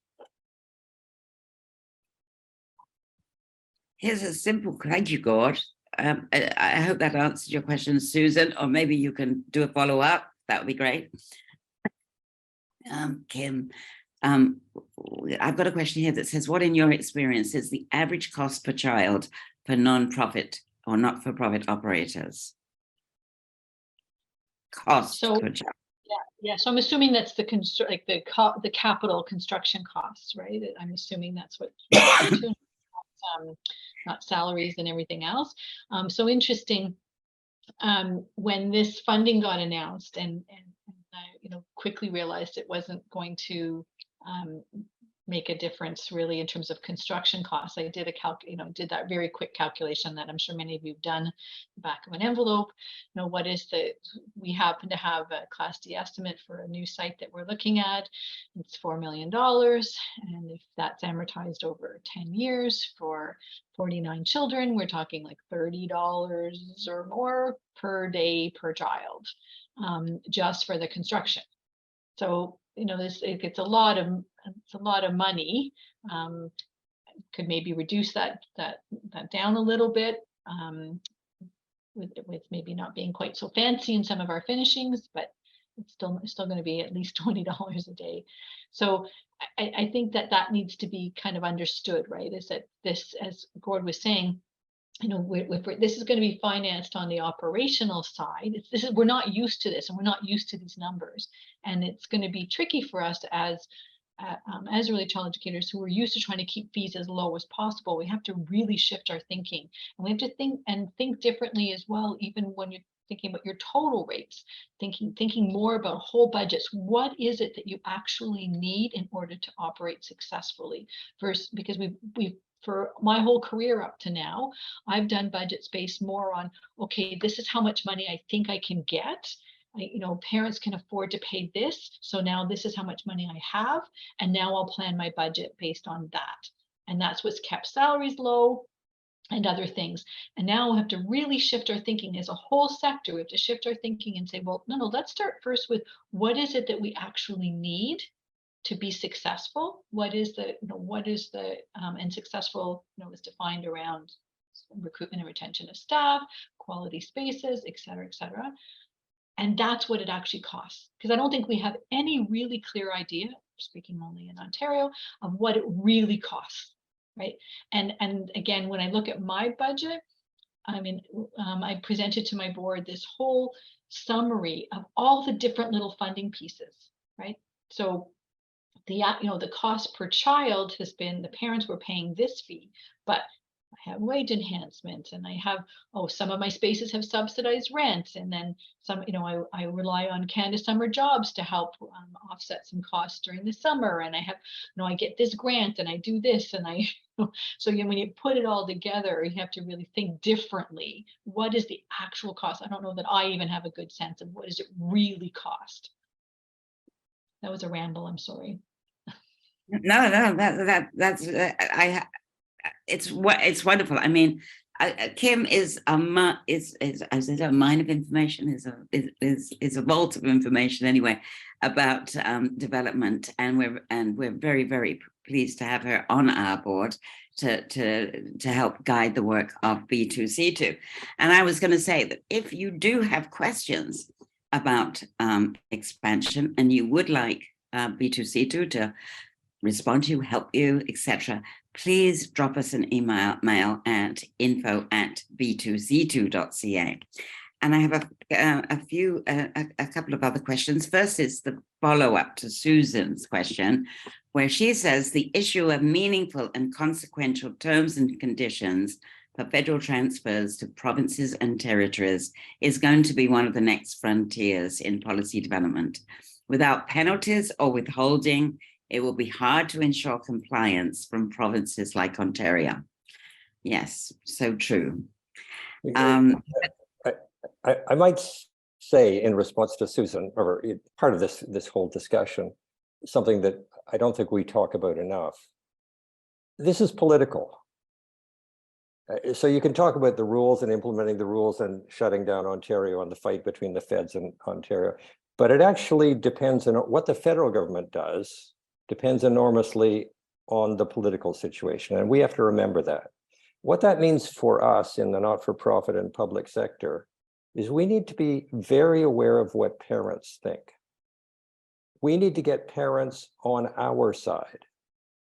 Here's a simple, thank you, Gord. I hope that answered your question, Susan, or maybe you can do a follow-up. That would be great. Kim, I've got a question here that says, what in your experience is the average cost per child for non-profit or not-for-profit operators? Cost per child. Yeah. So I'm assuming that's the capital construction costs, right? I'm assuming that's what not salaries and everything else. So interesting. When this funding got announced, and I, quickly realized it wasn't going to make a difference really in terms of construction costs. I did did that very quick calculation that I'm sure many of you have done in the back of an envelope. We happen to have a Class D estimate for a new site that we're looking at. It's $4 million. And if that's amortized over 10 years for 49 children, we're talking like $30 or more per day per child, just for the construction. So, it's a lot of money. Could maybe reduce that down a little bit, with maybe not being quite so fancy in some of our finishings, but it's still going to be at least $20 a day. So I think that needs to be kind of understood, right? Is that this, as Gord was saying, this is going to be financed on the operational side. We're not used to this, and we're not used to these numbers, and it's going to be tricky for us as early child educators who are used to trying to keep fees as low as possible. We have to really shift our thinking, and we have to think differently as well. Even when you're thinking about your total rates, thinking more about whole budgets. What is it that you actually need in order to operate successfully? First, because we've for my whole career up to now, I've done budgets based more on, okay, this is how much money I think I can get. Parents can afford to pay this. So now this is how much money I have. And now I'll plan my budget based on that. And that's what's kept salaries low and other things. And now we have to really shift our thinking as a whole sector. We have to shift our thinking and say, well, no, let's start first with what is it that we actually need to be successful. And successful, is defined around recruitment and retention of staff, quality spaces, et cetera, and that's what it actually costs. Because I don't think we have any really clear idea, speaking only in Ontario, of what it really costs, right? And again, when I look at my budget, I presented to my board this whole summary of all the different little funding pieces, right? So the cost per child has been, the parents were paying this fee, but I have wage enhancement, and I have, some of my spaces have subsidized rent, and then some, I rely on Canada Summer Jobs to help offset some costs during the summer, and I have, I get this grant, and I do this, and so when you put it all together, you have to really think differently. What is the actual cost? I don't know that I even have a good sense of what does it really cost. That was a ramble. I'm sorry. No, that's it's wonderful. I mean, Kim is a mine of information, is a vault of information anyway about development, and we're very, very pleased to have her on our board to help guide the work of B2C2. And I was going to say that if you do have questions about expansion and you would like B2C2 to respond to you, help you, etc., please drop us an email at info@b2c2.ca. And I have a couple of other questions. First is the follow-up to Susan's question, where she says the issue of meaningful and consequential terms and conditions for federal transfers to provinces and territories is going to be one of the next frontiers in policy development. Without penalties or withholding, it will be hard to ensure compliance from provinces like Ontario. Yes, so true. I might say, in response to Susan, or part of this whole discussion, something that I don't think we talk about enough. This is political. So you can talk about the rules and implementing the rules and shutting down Ontario and the fight between the feds and Ontario, but it actually depends on what the federal government does. Depends enormously on the political situation. And we have to remember that. What that means for us in the not-for-profit and public sector is we need to be very aware of what parents think. We need to get parents on our side.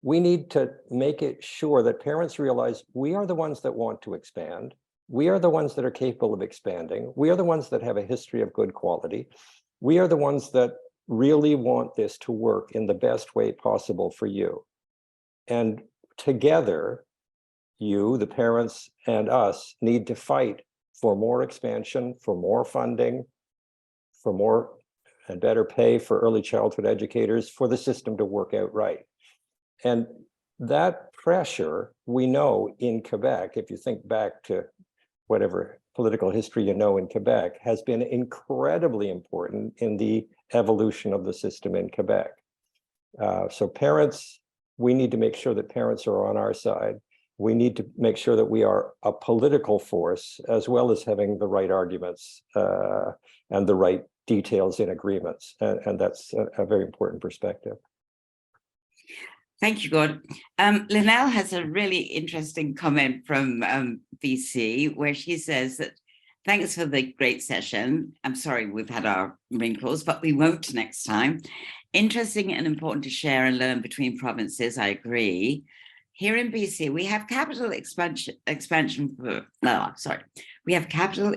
We need to make it sure that parents realize we are the ones that want to expand. We are the ones that are capable of expanding. We are the ones that have a history of good quality. We are the ones that really want this to work in the best way possible for you. And together, you, the parents, and us need to fight for more expansion, for more funding, for more and better pay for early childhood educators, for the system to work out right. And that pressure, we know in Quebec, if you think back to whatever political history you know in Quebec, has been incredibly important in the evolution of the system in Quebec. So parents, we need to make sure that parents are on our side. We need to make sure that we are a political force, as well as having the right arguments and the right details in agreements. And that's a very important perspective. Thank you, Gord. Linnell has a really interesting comment from BC, where she says that thanks for the great session. I'm sorry we've had our wrinkles, but we won't next time. Interesting and important to share and learn between provinces, I agree. Here in BC, we have capital expansion for, we have capital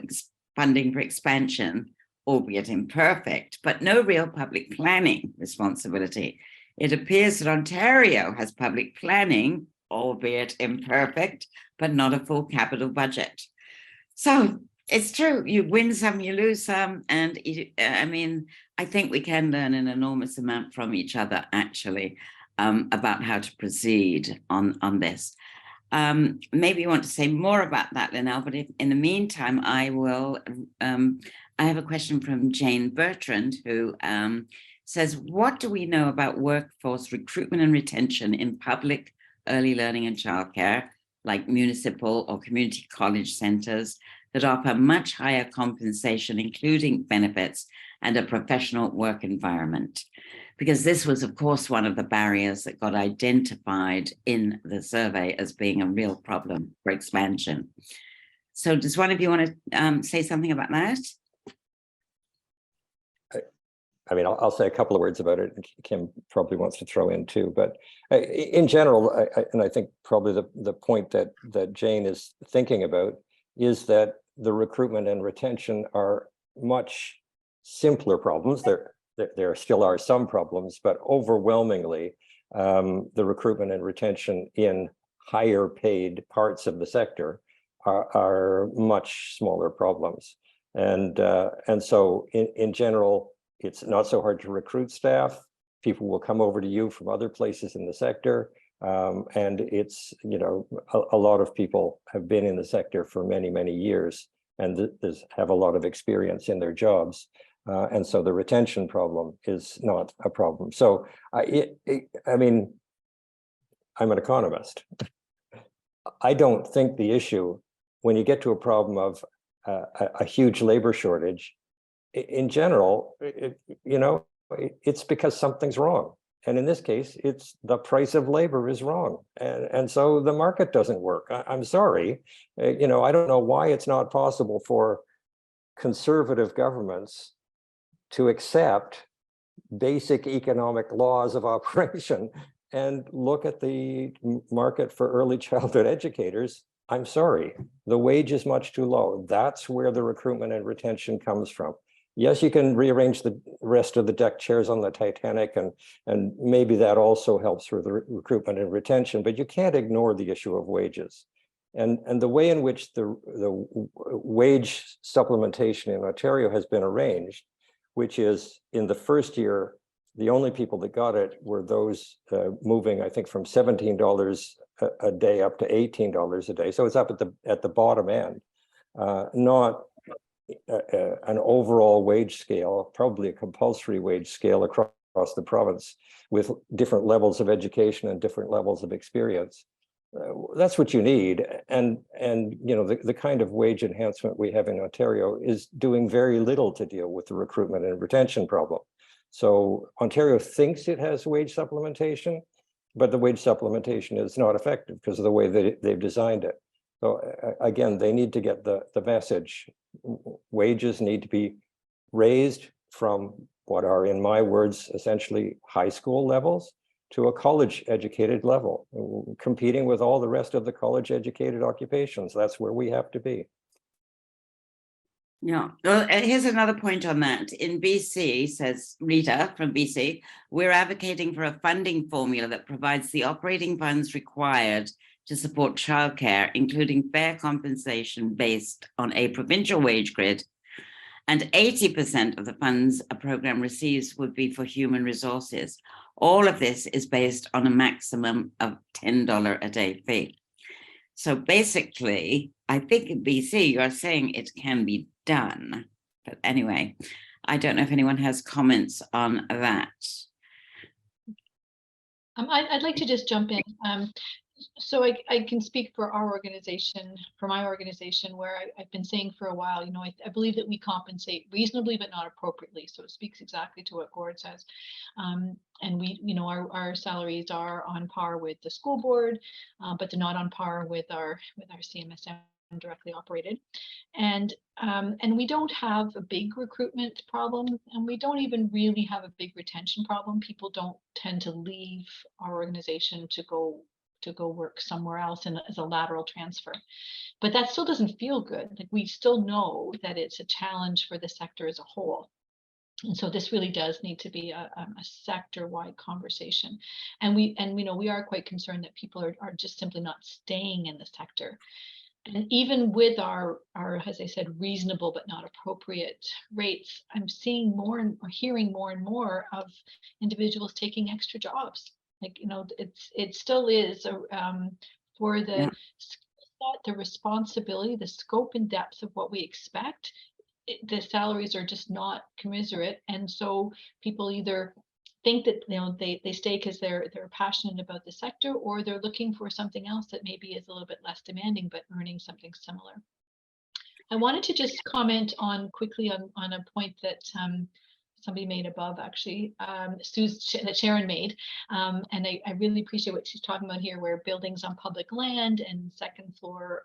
funding for expansion, albeit imperfect, but no real public planning responsibility. It appears that Ontario has public planning, albeit imperfect, but not a full capital budget. So it's true, you win some, you lose some. And I mean, I think we can learn an enormous amount from each other, actually, about how to proceed on this. Maybe you want to say more about that, Linnell, but in the meantime, I will, I have a question from Jane Bertrand, who says, what do we know about workforce recruitment and retention in public early learning and childcare, like municipal or community college centres that offer much higher compensation, including benefits and a professional work environment? Because this was, of course, one of the barriers that got identified in the survey as being a real problem for expansion. So does one of you want to say something about that? I mean, I'll say a couple of words about it. Kim probably wants to throw in too, but in general, and I think probably the point that Jane is thinking about is that the recruitment and retention are much simpler problems. There still are some problems, but overwhelmingly, the recruitment and retention in higher paid parts of the sector are much smaller problems. And so in general, it's not so hard to recruit staff. People will come over to you from other places in the sector. And it's, you know, a lot of people have been in the sector for many, many years and have a lot of experience in their jobs. And so the retention problem is not a problem. So I mean, I'm an economist. I don't think the issue, when you get to a problem of a huge labor shortage, in general, it's because something's wrong. And in this case, it's the price of labor is wrong. And so the market doesn't work. I'm sorry. I don't know why it's not possible for conservative governments to accept basic economic laws of operation and look at the market for early childhood educators. I'm sorry, the wage is much too low. That's where the recruitment and retention comes from. Yes, you can rearrange the rest of the deck chairs on the Titanic, and maybe that also helps with the recruitment and retention, but you can't ignore the issue of wages. And the way in which the wage supplementation in Ontario has been arranged, which is in the first year, the only people that got it were those moving, I think, from $17 a day up to $18 a day. So it's up at the bottom end, not an overall wage scale, probably a compulsory wage scale across the province with different levels of education and different levels of experience. That's what you need. And the kind of wage enhancement we have in Ontario is doing very little to deal with the recruitment and retention problem. So Ontario thinks it has wage supplementation, but the wage supplementation is not effective because of the way that they've designed it. So again, they need to get the message. Wages need to be raised from what are, in my words, essentially high school levels to a college educated level, competing with all the rest of the college educated occupations. That's where we have to be. Yeah, well, here's another point on that. In BC, says Rita from BC, we're advocating for a funding formula that provides the operating funds required to support childcare, including fair compensation based on a provincial wage grid and 80% of the funds a program receives would be for human resources. All of this is based on a maximum of $10 a day fee. So basically, I think in BC, you're saying it can be done. But anyway, I don't know if anyone has comments on that. I'd like to just jump in. So I can speak for our organization, for my organization, where I've been saying for a while, you know, I believe that we compensate reasonably, but not appropriately. So it speaks exactly to what Gord says. And we, you know, our salaries are on par with the school board, but they're not on par with our CMSM directly operated. And we don't have a big recruitment problem, and we don't even really have a big retention problem. People don't tend to leave our organization to go work somewhere else as a lateral transfer. But that still doesn't feel good. Like, we still know that it's a challenge for the sector as a whole. And so this really does need to be a sector-wide conversation. And we know we are quite concerned that people are just simply not staying in the sector. And even with our, as I said, reasonable but not appropriate rates, I'm seeing more and hearing more and more of individuals taking extra jobs. Like, you know, it still is for the the responsibility, the scope and depth of what we expect. The salaries are just not commensurate, and so people either think that, you know, they stay because they're passionate about the sector, or they're looking for something else that maybe is a little bit less demanding but earning something similar. I wanted to just comment quickly on a point that somebody made above, actually, that Sharon made, and I really appreciate what she's talking about here, where buildings on public land and second floor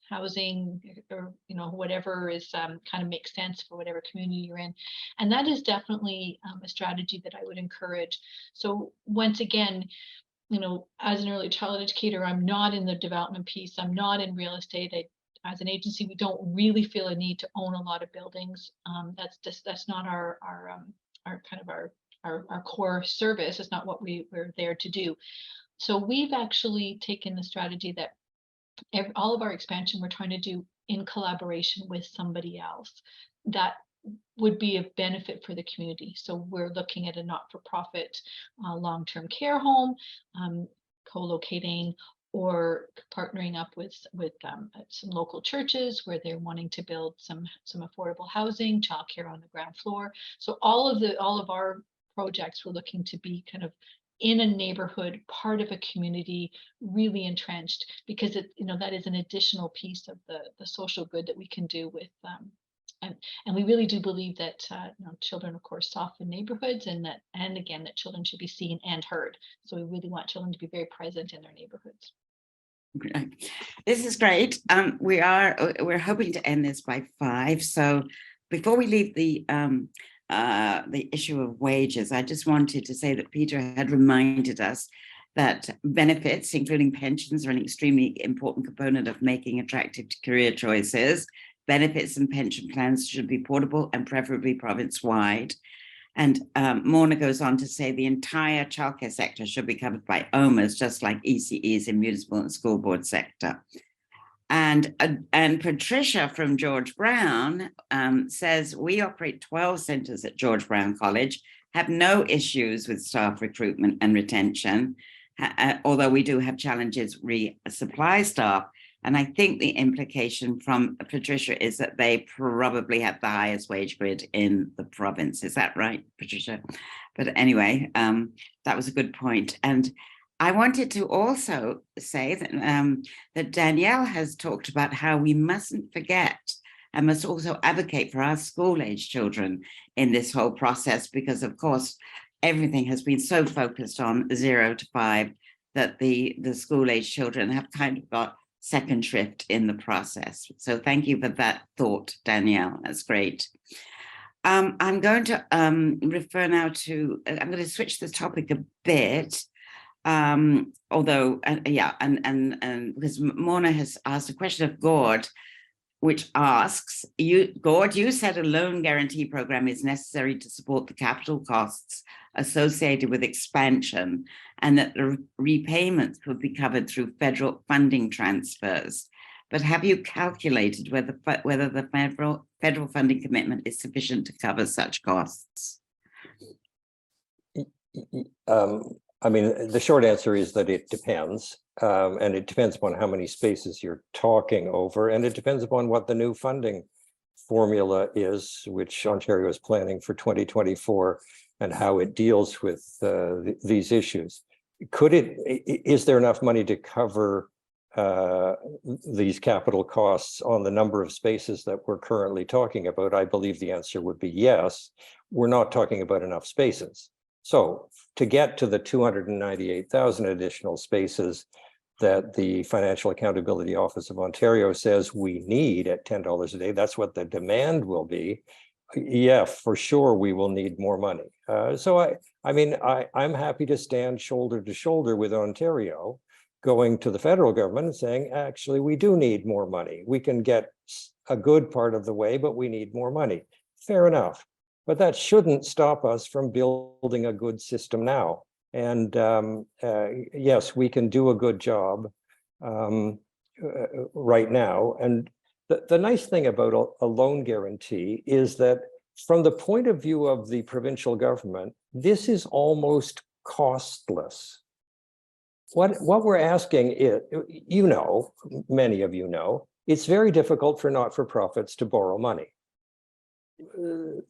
housing, or, you know, whatever is kind of makes sense for whatever community you're in. And that is definitely a strategy that I would encourage. So once again, you know, as an early childhood educator, I'm not in the development piece, I'm not in real estate. As an agency, we don't really feel a need to own a lot of buildings. That's not our core service. It's not what we're there to do. So we've actually taken the strategy that all of our expansion we're trying to do in collaboration with somebody else that would be of benefit for the community. So we're looking at a not-for-profit long-term care home, co-locating, or partnering up with some local churches where they're wanting to build some affordable housing, childcare on the ground floor. So all of our projects we're looking to be kind of in a neighborhood, part of a community, really entrenched, because that is an additional piece of the social good that we can do with and we really do believe that children, of course, soften neighborhoods, and again that children should be seen and heard. So we really want children to be very present in their neighborhoods. This is great. We're hoping to end this by 5. So before we leave the issue of wages, I just wanted to say that Peter had reminded us that benefits, including pensions, are an extremely important component of making attractive career choices. Benefits and pension plans should be portable and preferably province-wide. And Morna goes on to say the entire childcare sector should be covered by OMAs, just like ECEs in municipal and school board sector. And Patricia from George Brown says, we operate 12 centres at George Brown College, have no issues with staff recruitment and retention, although we do have challenges re-supply staff. And I think the implication from Patricia is that they probably have the highest wage grid in the province. Is that right, Patricia? But anyway, that was a good point. And I wanted to also say that, that Danielle has talked about how we mustn't forget and must also advocate for our school-age children in this whole process, because, of course, everything has been so focused on 0 to 5 that the school-age children have kind of got second shift in the process. So thank you for that thought, Danielle. That's great. I'm going to refer now to, I'm going to switch the topic a bit, although, because Mona has asked a question of Gord, which asks, Gord, you said a loan guarantee program is necessary to support the capital costs associated with expansion, and that the repayments would be covered through federal funding transfers. but have you calculated whether the federal funding commitment is sufficient to cover such costs? I mean, the short answer is that it depends. And it depends upon how many spaces you're talking over. And it depends upon what the new funding formula is, which Ontario is planning for 2024, and how it deals with these issues. Is there enough money to cover these capital costs on the number of spaces that we're currently talking about? I believe the answer would be yes. We're not talking about enough spaces. So to get to the 298,000 additional spaces that the Financial Accountability Office of Ontario says we need at $10 a day, that's what the demand will be. Yeah, for sure, we will need more money. So I'm happy to stand shoulder to shoulder with Ontario, going to the federal government and saying, actually, we do need more money. We can get a good part of the way, but we need more money. Fair enough. But that shouldn't stop us from building a good system now. And yes, we can do a good job right now. And the nice thing about a loan guarantee is that from the point of view of the provincial government, this is almost costless. What we're asking is, many of you know, it's very difficult for not-for-profits to borrow money.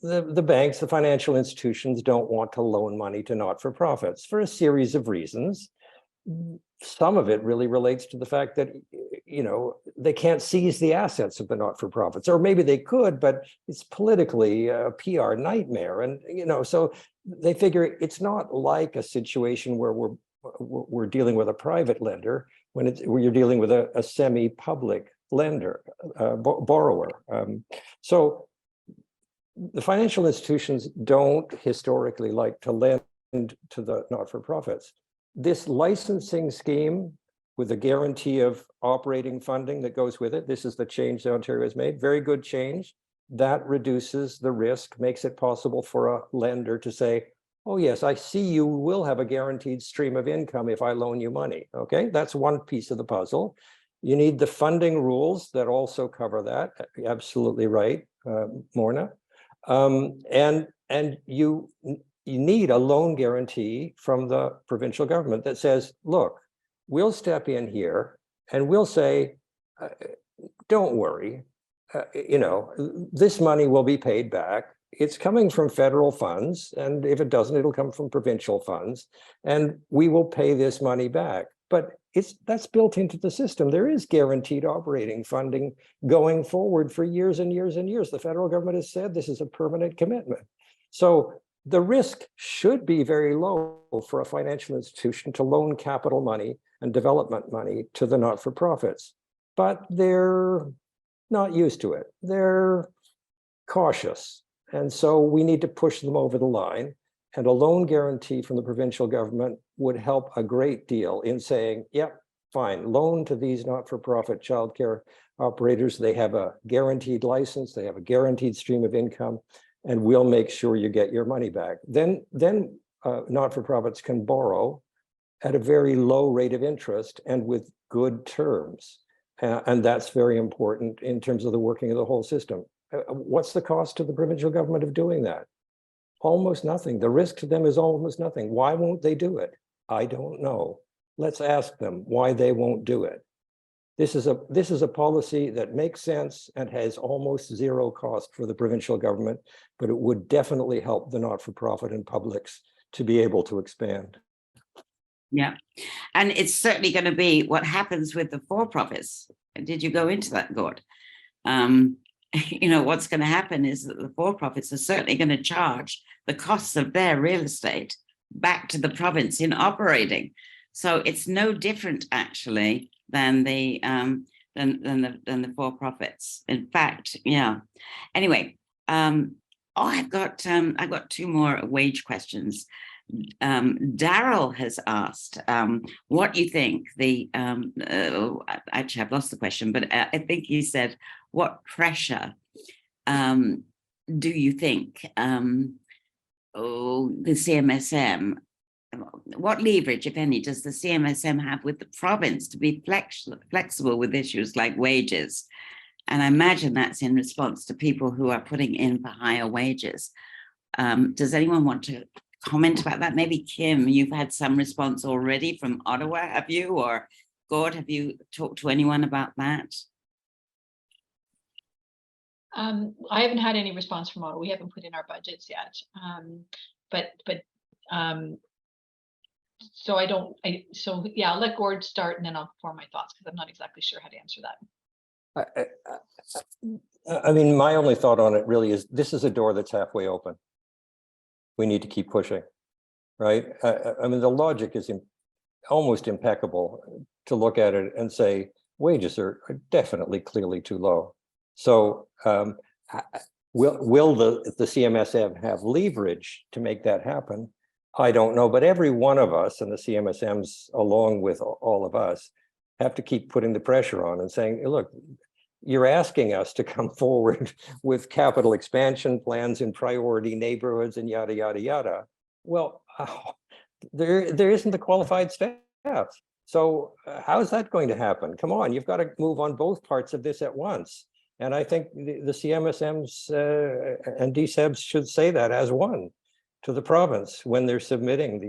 The banks, the financial institutions don't want to loan money to not-for-profits for a series of reasons. Some of it really relates to the fact that, they can't seize the assets of the not-for-profits, or maybe they could, but it's politically a PR nightmare. And, so they figure it's not like a situation where we're dealing with a private lender where you're dealing with a semi-public lender, borrower. So the financial institutions don't historically like to lend to the not-for-profits. This licensing scheme with a guarantee of operating funding that goes with it, this is the change that Ontario has made, very good change. That reduces the risk, makes it possible for a lender to say, oh yes, I see you will have a guaranteed stream of income if I loan you money. Okay, that's one piece of the puzzle. You need the funding rules that also cover that. Absolutely right, Morna. And you need a loan guarantee from the provincial government that says, look, we'll step in here and we'll say, don't worry, this money will be paid back. It's coming from federal funds, and if it doesn't, it'll come from provincial funds, and we will pay this money back. But that's built into the system. There is guaranteed operating funding going forward for years and years and years. The federal government has said this is a permanent commitment. So the risk should be very low for a financial institution to loan capital money and development money to the not-for-profits, but they're not used to it. They're cautious. And so we need to push them over the line. And a loan guarantee from the provincial government would help a great deal in saying, yep, fine, loan to these not-for-profit childcare operators. They have a guaranteed license, they have a guaranteed stream of income, and we'll make sure you get your money back. Then not-for-profits can borrow at a very low rate of interest and with good terms. And that's very important in terms of the working of the whole system. What's the cost to the provincial government of doing that? Almost nothing. The risk to them is almost nothing. Why won't they do it? I don't know. Let's ask them why they won't do it. This is a policy that makes sense and has almost zero cost for the provincial government, but it would definitely help the not-for-profit and publics to be able to expand. Yeah, and it's certainly going to be what happens with the for-profits. Did you go into that, Gord? What's going to happen is that the for-profits are certainly going to charge the costs of their real estate back to the province in operating. So it's no different actually than the for-profits. In fact, yeah. Anyway, I've got two more wage questions. Daryl has asked what you think actually I've lost the question, but I think he said, what pressure do you think the CMSM what leverage, if any, does the CMSM have with the province to be flexible with issues like wages? And I imagine that's in response to people who are putting in for higher wages. Does anyone want to comment about that? Maybe Kim, you've had some response already from Ottawa, have you? Or Gord, have you talked to anyone about that? I haven't had any response from Ottawa. We haven't put in our budgets yet. So yeah, I'll let Gord start and then I'll form my thoughts because I'm not exactly sure how to answer that. I mean, my only thought on it really is this is a door that's halfway open. We need to keep pushing, right? I mean, the logic is almost impeccable to look at it and say wages are definitely clearly too low. So will the CMSM have leverage to make that happen? I don't know, but every one of us and the CMSMs, along with all of us, have to keep putting the pressure on and saying, look, you're asking us to come forward with capital expansion plans in priority neighborhoods and yada, yada, yada. Well, there isn't the qualified staff. So how's that going to happen? Come on, you've got to move on both parts of this at once. And I think the CMSMs and DSEBs should say that as one to the province when they're submitting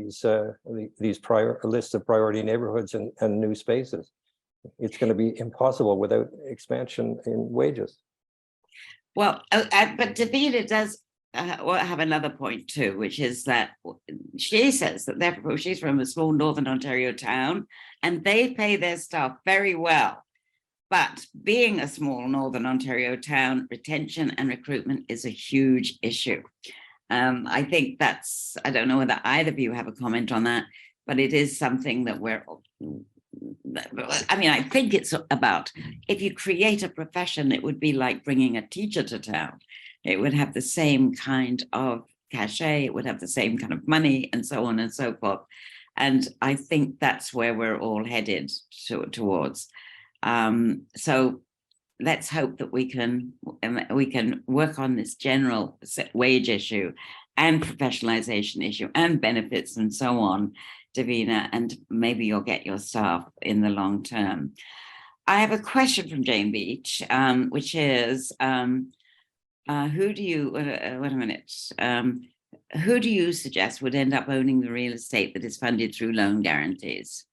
these prior lists of priority neighborhoods and new spaces. It's going to be impossible without expansion in wages. Well, but Davida does have another point too, which is that she says that therefore she's from a small Northern Ontario town and they pay their staff very well. But being a small Northern Ontario town, retention and recruitment is a huge issue. I think that's, I don't know whether either of you have a comment on that, but it is something that I mean, I think it's about, if you create a profession, it would be like bringing a teacher to town. It would have the same kind of cachet, it would have the same kind of money and so on and so forth. And I think that's where we're all headed towards. So let's hope that we can work on this general wage issue and professionalization issue and benefits and so on, Davina, and maybe you'll get your staff in the long term. I have a question from Jane Beach, which is, who do you, wait a minute, who do you suggest would end up owning the real estate that is funded through loan guarantees?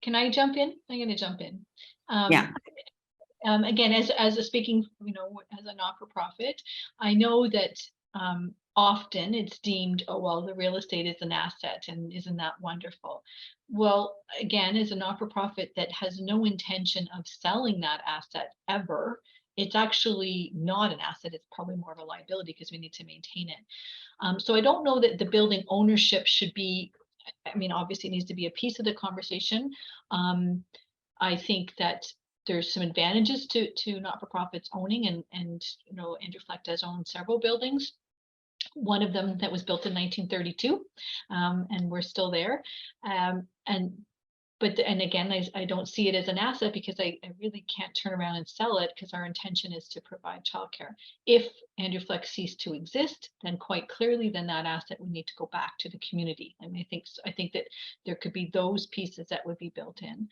Can I jump in? I'm going to jump in. Yeah. Again, as a speaking, as a not-for-profit, I know that often it's deemed, oh, well, the real estate is an asset and isn't that wonderful? Well, again, as a not-for-profit that has no intention of selling that asset ever, it's actually not an asset. It's probably more of a liability because we need to maintain it. So I don't know that the building ownership should be, I mean, obviously it needs to be a piece of the conversation. I think that there's some advantages to not-for-profits owning, and Andrew Fleck does own several buildings. One of them that was built in 1932, and we're still there. But again, I don't see it as an asset because I really can't turn around and sell it because our intention is to provide childcare. If Andrew Fleck ceased to exist, then quite clearly, then that asset would need to go back to the community. I mean, I think that there could be those pieces that would be built in.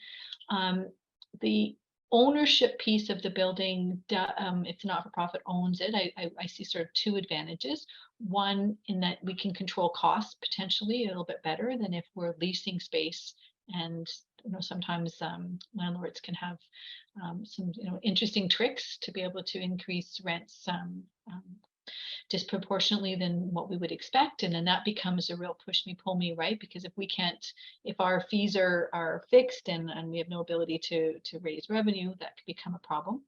The ownership piece of the building, if the not-for-profit owns it, I see sort of two advantages. One, in that we can control costs potentially a little bit better than if we're leasing space. And sometimes landlords can have some interesting tricks to be able to increase rents disproportionately than what we would expect, and then that becomes a real push me pull me, right? Because if our fees are fixed and we have no ability to raise revenue, that could become a problem.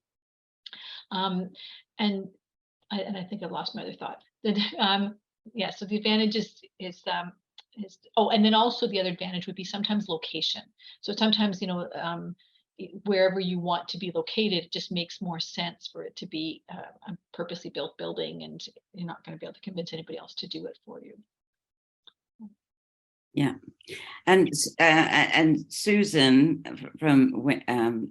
And I think I've lost my other thought. Yeah, so the advantage is and then also the other advantage would be sometimes location. So sometimes, wherever you want to be located, it just makes more sense for it to be a purposely built building, and you're not going to be able to convince anybody else to do it for you. Yeah, And Susan from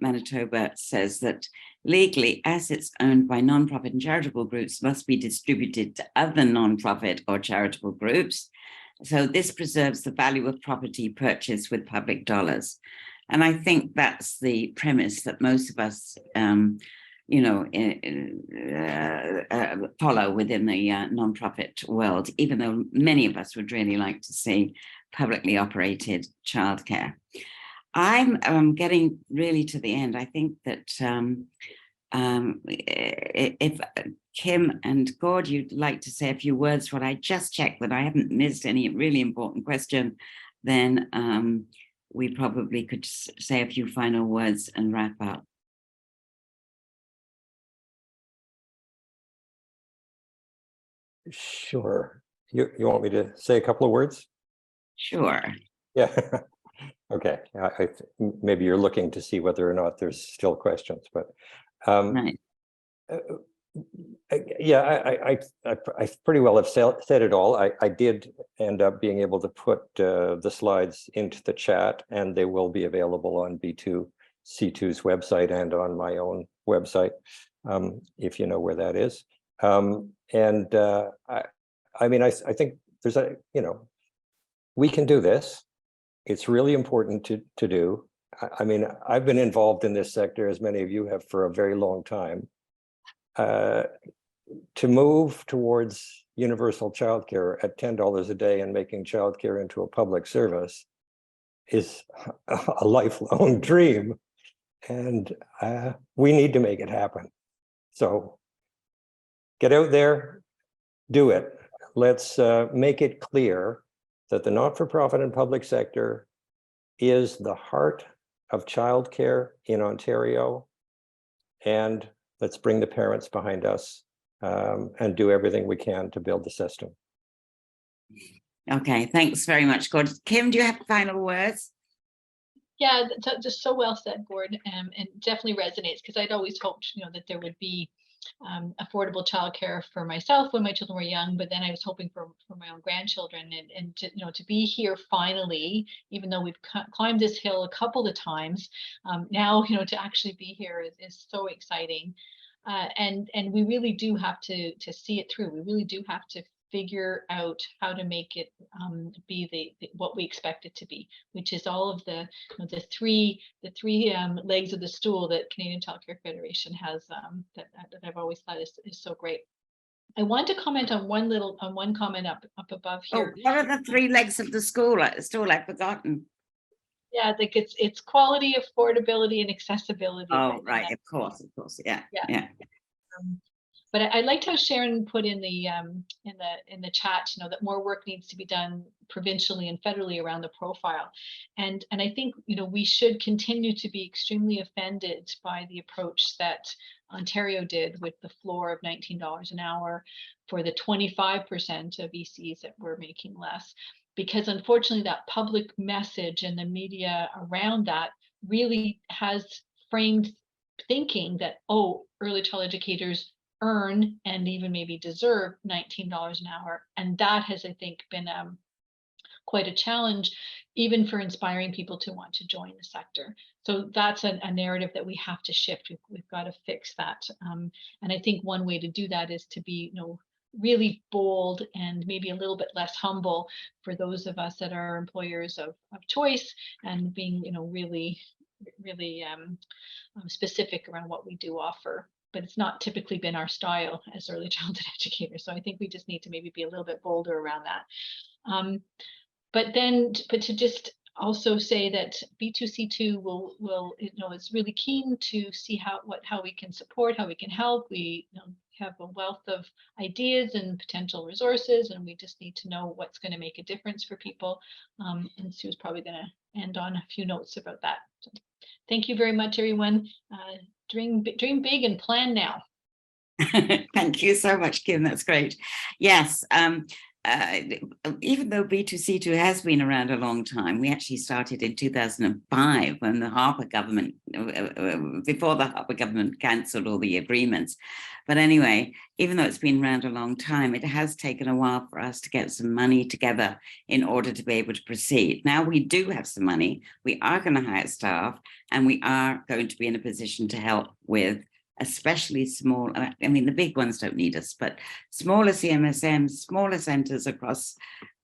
Manitoba says that legally, assets owned by non-profit and charitable groups must be distributed to other non-profit or charitable groups. So this preserves the value of property purchased with public dollars. And I think that's the premise that most of us, follow within the non-profit world, even though many of us would really like to see publicly operated childcare. I'm getting really to the end. I think that if Kim and Gord, you'd like to say a few words, what I just checked that I haven't missed any really important question, then we probably could say a few final words and wrap up. Sure. You want me to say a couple of words? Sure. Yeah. Okay. Maybe you're looking to see whether or not there's still questions, but Right. yeah, I pretty well have said it all. I did end up being able to put the slides into the chat, and they will be available on B2C2's website and on my own website, if you know where that is. I mean, I think there's we can do this. It's really important to do. I mean, I've been involved in this sector, as many of you have, for a very long time. To move towards universal childcare at $10 a day and making childcare into a public service is a lifelong dream, and we need to make it happen. So get out there, do it. Let's make it clear that the not-for-profit and public sector is the heart of childcare in Ontario, and let's bring the parents behind us and do everything we can to build the system. Okay, thanks very much, Gord. Kim, do you have final words? Yeah, just so well said, Gord, and definitely resonates, because I'd always hoped, that there would be affordable childcare for myself when my children were young, but then I was hoping for my own grandchildren, and to be here finally, even though we've climbed this hill a couple of times, now to actually be here is so exciting, and we really do have to see it through. We really do have to figure out how to make it be what we expect it to be, which is all of the three legs of the stool that Canadian Childcare Federation has, that I've always thought is so great. I want to comment on one comment up above here. Oh, what are the three legs of the stool? I've forgotten. Yeah, I think it's quality, affordability, and accessibility. Oh, right, of course, yeah. But I liked how Sharon put in the chat, that more work needs to be done provincially and federally around the profile, and I think we should continue to be extremely offended by the approach that Ontario did with the floor of $19 an hour for the 25% of ECs that were making less, because unfortunately that public message and the media around that really has framed thinking that, oh, early child educators earn and even maybe deserve $19 an hour, and that has, I think, been quite a challenge, even for inspiring people to want to join the sector. So that's a narrative that we have to shift. We've got to fix that, and I think one way to do that is to be really bold and maybe a little bit less humble for those of us that are employers of choice, and being really specific around what we do offer. But it's not typically been our style as early childhood educators. So I think we just need to maybe be a little bit bolder around that. But to just also say that B2C2 is really keen to see how we can support, how we can help. We have a wealth of ideas and potential resources, and we just need to know what's going to make a difference for people. And Sue's probably going to end on a few notes about that. So thank you very much, everyone. Dream big and plan now. Thank you so much, Kim. That's great. Yes, even though B2C2 has been around a long time, we actually started in 2005 when the Harper government, before the Harper government cancelled all the agreements. But anyway, even though it's been around a long time, it has taken a while for us to get some money together in order to be able to proceed. Now we do have some money, we are going to hire staff, and we are going to be in a position to help with especially small, I mean, the big ones don't need us, but smaller CMSMs, smaller centres across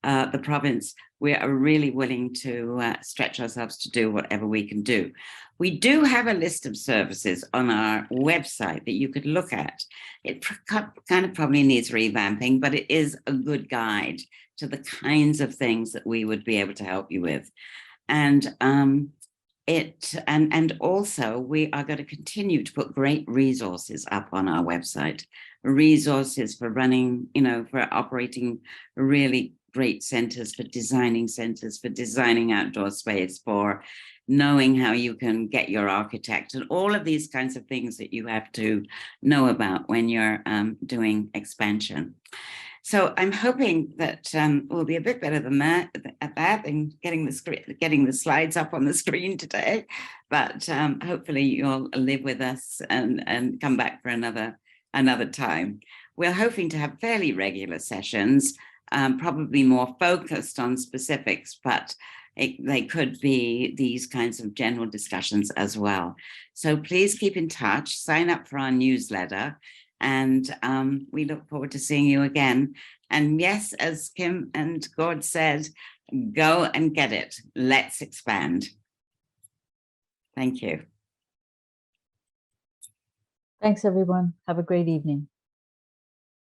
the province, we are really willing to stretch ourselves to do whatever we can do. We do have a list of services on our website that you could look at. It kind of probably needs revamping, but it is a good guide to the kinds of things that we would be able to help you with. And also we are going to continue to put great resources up on our website, resources for running, you know, for operating really great centers, for designing outdoor space, for knowing how you can get your architect, and all of these kinds of things that you have to know about when you're doing expansion. So I'm hoping that we'll be a bit better than that at that, and getting the slides up on the screen today. But hopefully you'll live with us and come back for another time. We're hoping to have fairly regular sessions, probably more focused on specifics, but they could be these kinds of general discussions as well. So please keep in touch, sign up for our newsletter, and we look forward to seeing you again. And yes, as Kim and Gord said, go and get it. Let's expand. Thank you. Thanks, everyone. Have a great evening.